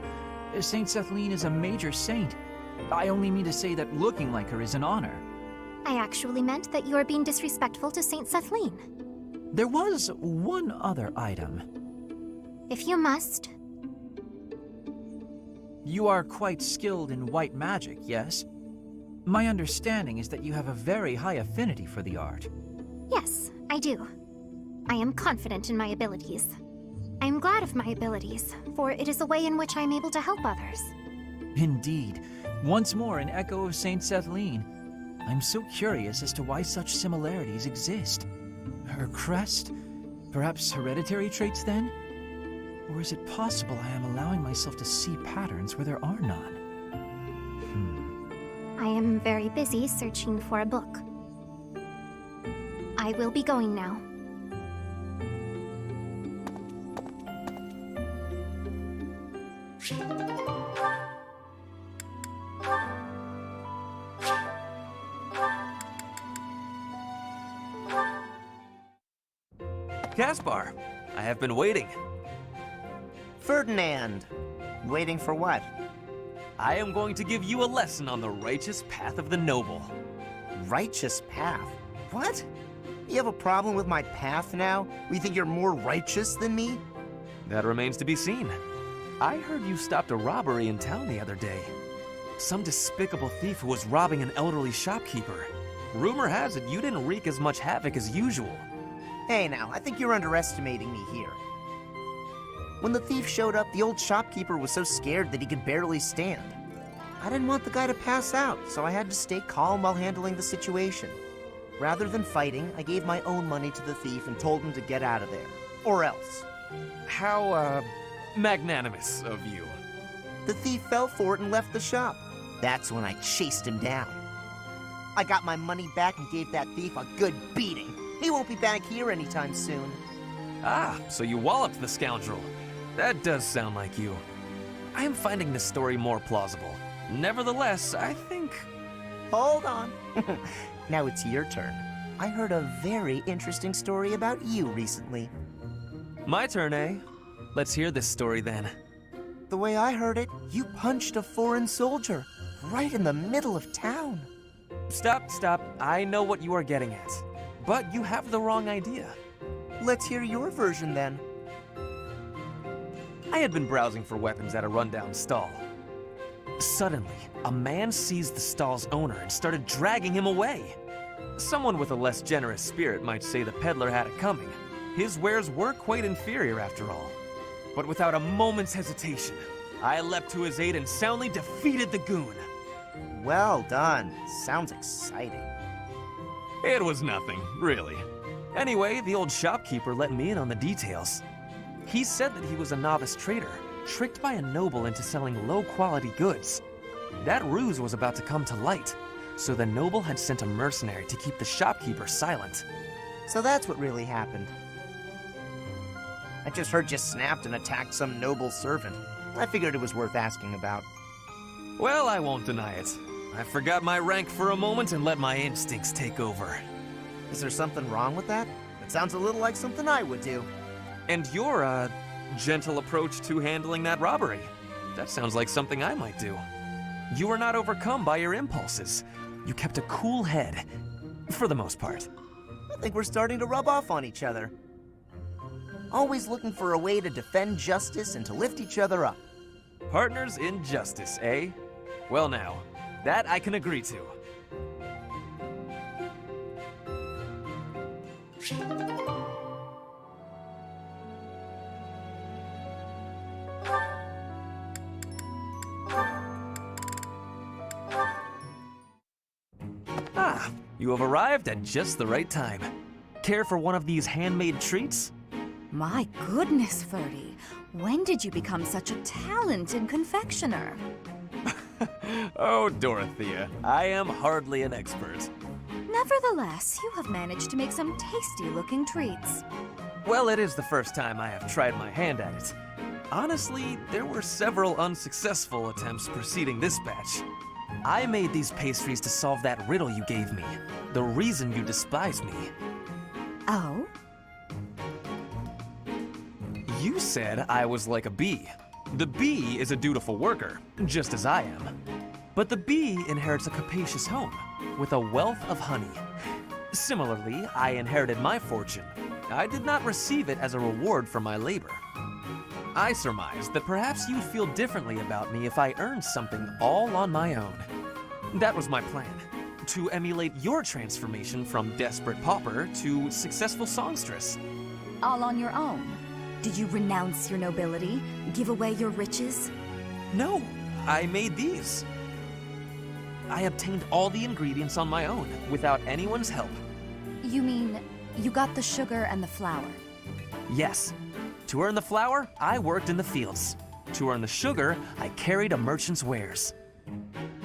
Saint Sethlene is a major saint. I only mean to say that looking like her is an honor. I actually meant that you are being disrespectful to Saint Sethlene. There was one other item. If you must. You are quite skilled in white magic, yes? My understanding is that you have a very high affinity for the art. Yes, I do. I am confident in my abilities. I am glad of my abilities, for it is a way in which I am able to help others. Indeed. Once more an echo of Saint Sethlene. I'm so curious as to why such similarities exist. Her crest? Perhaps hereditary traits then? Or is it possible I am allowing myself to see patterns where there are none? I am very busy searching for a book. I will be going now. Caspar, I have been waiting. Ferdinand! Waiting for what? I am going to give you a lesson on the righteous path of the noble. Righteous path? What? You have a problem with my path now? You think you're more righteous than me? That remains to be seen. I heard you stopped a robbery in town the other day. Some despicable thief who was robbing an elderly shopkeeper. Rumor has it you didn't wreak as much havoc as usual. Hey now, I think you're underestimating me here. When the thief showed up, the old shopkeeper was so scared that he could barely stand. I didn't want the guy to pass out, so I had to stay calm while handling the situation. Rather than fighting, I gave my own money to the thief and told him to get out of there. Or else. How, magnanimous of you. The thief fell for it and left the shop. That's when I chased him down. I got my money back and gave that thief a good beating. He won't be back here anytime soon. Ah, so you walloped the scoundrel. That does sound like you. I am finding this story more plausible. Nevertheless, I think... Hold on. Now it's your turn. I heard a very interesting story about you recently. My turn, eh? Let's hear this story then. The way I heard it, you punched a foreign soldier right in the middle of town. Stop. I know what you are getting at. But you have the wrong idea. Let's hear your version then. I had been browsing for weapons at a rundown stall. Suddenly, a man seized the stall's owner and started dragging him away. Someone with a less generous spirit might say the peddler had it coming. His wares were quite inferior after all. But without a moment's hesitation, I leapt to his aid and soundly defeated the goon. Well done. Sounds exciting. It was nothing, really. Anyway, the old shopkeeper let me in on the details. He said that he was a novice trader, tricked by a noble into selling low-quality goods. That ruse was about to come to light, so the noble had sent a mercenary to keep the shopkeeper silent. So that's what really happened. I just heard you snapped and attacked some noble servant. I figured it was worth asking about. Well, I won't deny it. I forgot my rank for a moment and let my instincts take over. Is there something wrong with that? Sounds a little like something I would do. And your, gentle approach to handling that robbery. That sounds like something I might do. You were not overcome by your impulses. You kept a cool head. For the most part. I think we're starting to rub off on each other. Always looking for a way to defend justice and to lift each other up. Partners in justice, eh? Well now, that I can agree to. Ah, you have arrived at just the right time. Care for one of these handmade treats? My goodness, Ferdy. When did you become such a talented confectioner? Oh, Dorothea, I am hardly an expert. Nevertheless, you have managed to make some tasty-looking treats. Well, it is the first time I have tried my hand at it. Honestly, there were several unsuccessful attempts preceding this batch. I made these pastries to solve that riddle you gave me. The reason you despise me. Oh? You said I was like a bee. The bee is a dutiful worker, just as I am. But the bee inherits a capacious home, with a wealth of honey. Similarly, I inherited my fortune. I did not receive it as a reward for my labor. I surmised that perhaps you'd feel differently about me if I earned something all on my own. That was my plan, to emulate your transformation from desperate pauper to successful songstress. All on your own? Did you renounce your nobility? Give away your riches? No, I made these. I obtained all the ingredients on my own, without anyone's help. You mean, you got the sugar and the flour? Yes. To earn the flour, I worked in the fields. To earn the sugar, I carried a merchant's wares.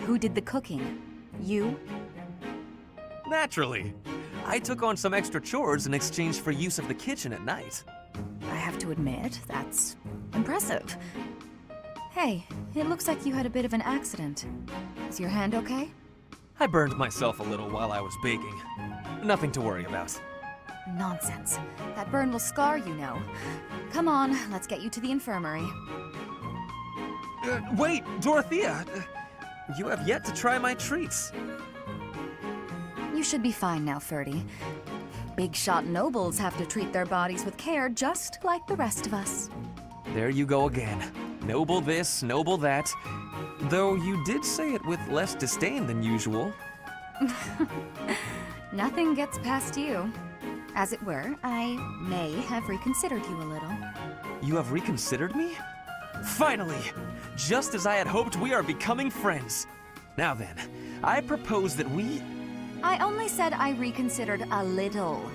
Who did the cooking? You? Naturally. I took on some extra chores in exchange for use of the kitchen at night. I have to admit, that's impressive. Hey, it looks like you had a bit of an accident. Is your hand okay? I burned myself a little while I was baking. Nothing to worry about. Nonsense. That burn will scar you now. Come on, let's get you to the infirmary. Wait, Dorothea! You have yet to try my treats. You should be fine now, Ferdy. Big shot nobles have to treat their bodies with care just like the rest of us. There you go again. Noble this, noble that. Though you did say it with less disdain than usual. Nothing gets past you. As it were, I may have reconsidered you a little. You have reconsidered me? Finally! Just as I had hoped, we are becoming friends. Now then, I propose that we... I only said I reconsidered a little.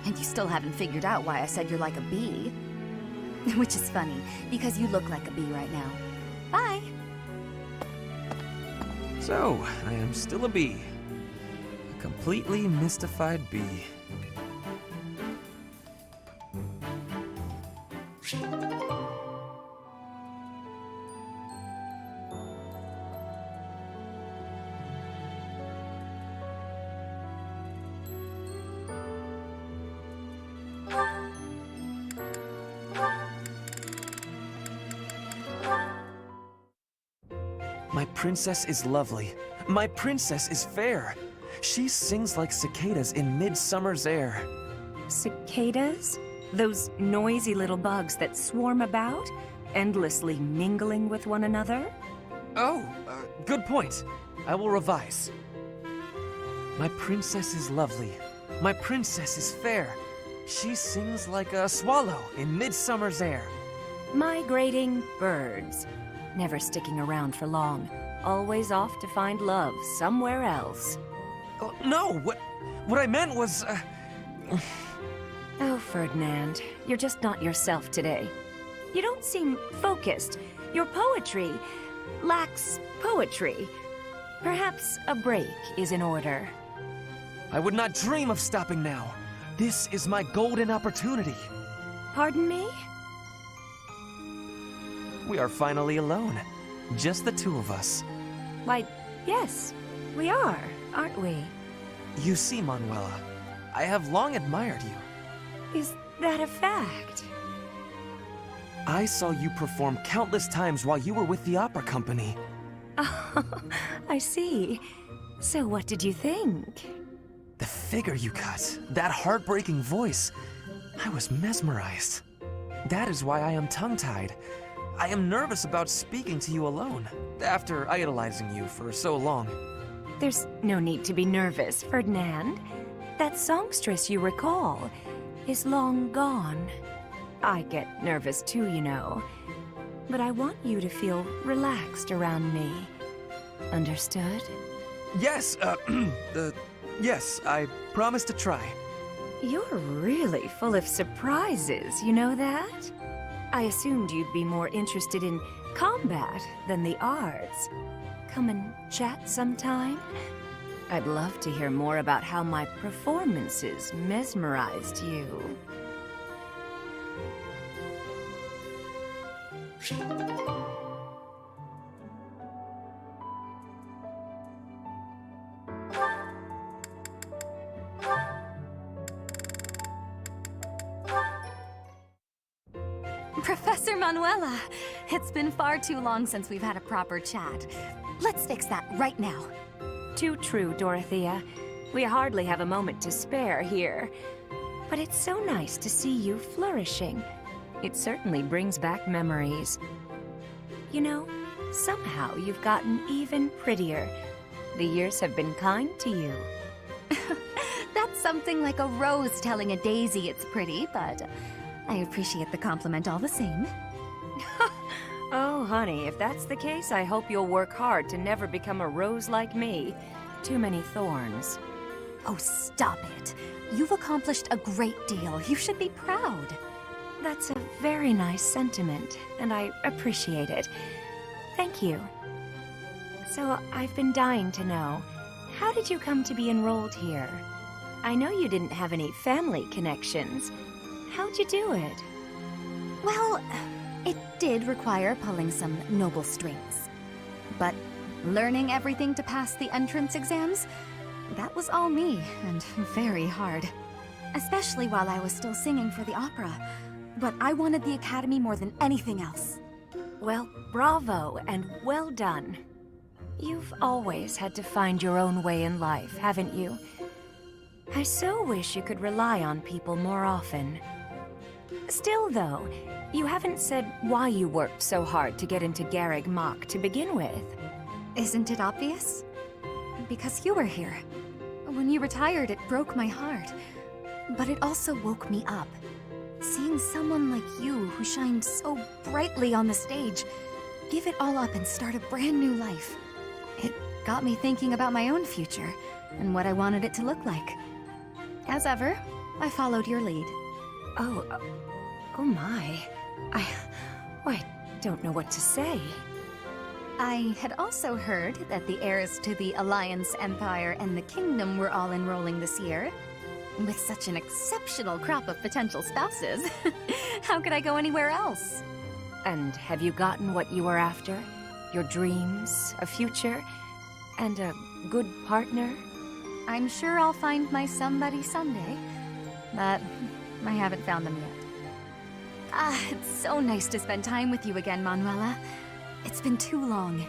And you still haven't figured out why I said you're like a bee. Which is funny, because you look like a bee right now. Bye! So, I am still a bee. A completely mystified bee. My princess is lovely. My princess is fair. She sings like cicadas in midsummer's air. Cicadas? Those noisy little bugs that swarm about, endlessly mingling with one another? Oh, good point. I will revise. My princess is lovely. My princess is fair. She sings like a swallow in midsummer's air. Migrating birds. Never sticking around for long. Always off to find love somewhere else. Oh, no, what I meant was, Oh, Ferdinand, you're just not yourself today. You don't seem focused. Your poetry lacks poetry. Perhaps a break is in order. I would not dream of stopping now. This is my golden opportunity. Pardon me? We are finally alone. Just the two of us. Why, yes, we are, aren't we? You see, Manuela, I have long admired you. Is that a fact? I saw you perform countless times while you were with the opera company. Oh, I see. So what did you think? The figure you cut, that heartbreaking voice, I was mesmerized. That is why I am tongue-tied. I am nervous about speaking to you alone, after idolizing you for so long. There's no need to be nervous, Ferdinand. That songstress you recall is long gone. I get nervous too, you know. But I want you to feel relaxed around me. Understood? Yes, yes, I promise to try. You're really full of surprises, you know that? I assumed you'd be more interested in combat than the arts. Come and chat sometime? I'd love to hear more about how my performances mesmerized you. Professor Manuela! It's been far too long since we've had a proper chat. Let's fix that right now. Too true, Dorothea. We hardly have a moment to spare here. But it's so nice to see you flourishing. It certainly brings back memories. You know, somehow you've gotten even prettier. The years have been kind to you. That's something like a rose telling a daisy it's pretty, but I appreciate the compliment all the same. Oh, honey, if that's the case, I hope you'll work hard to never become a rose like me. Too many thorns. Oh, stop it. You've accomplished a great deal. You should be proud. That's a very nice sentiment, and I appreciate it. Thank you. So, I've been dying to know, how did you come to be enrolled here? I know you didn't have any family connections. How'd you do it? Well, it did require pulling some noble strings. But learning everything to pass the entrance exams, that was all me, and very hard. Especially while I was still singing for the opera. But I wanted the academy more than anything else. Well, bravo, and well done. You've always had to find your own way in life, haven't you? I so wish you could rely on people more often. Still, though, you haven't said why you worked so hard to get into Garreg Mach to begin with. Isn't it obvious? Because you were here. When you retired, it broke my heart. But it also woke me up. Seeing someone like you, who shined so brightly on the stage, give it all up and start a brand new life. It got me thinking about my own future, and what I wanted it to look like. As ever, I followed your lead. Oh my. I don't know what to say. I had also heard that the heirs to the Alliance, Empire, and the Kingdom were all enrolling this year. With such an exceptional crop of potential spouses, how could I go anywhere else? And have you gotten what you were after? Your dreams, a future, and a good partner? I'm sure I'll find my somebody someday, but I haven't found them yet. It's so nice to spend time with you again, Manuela. It's been too long.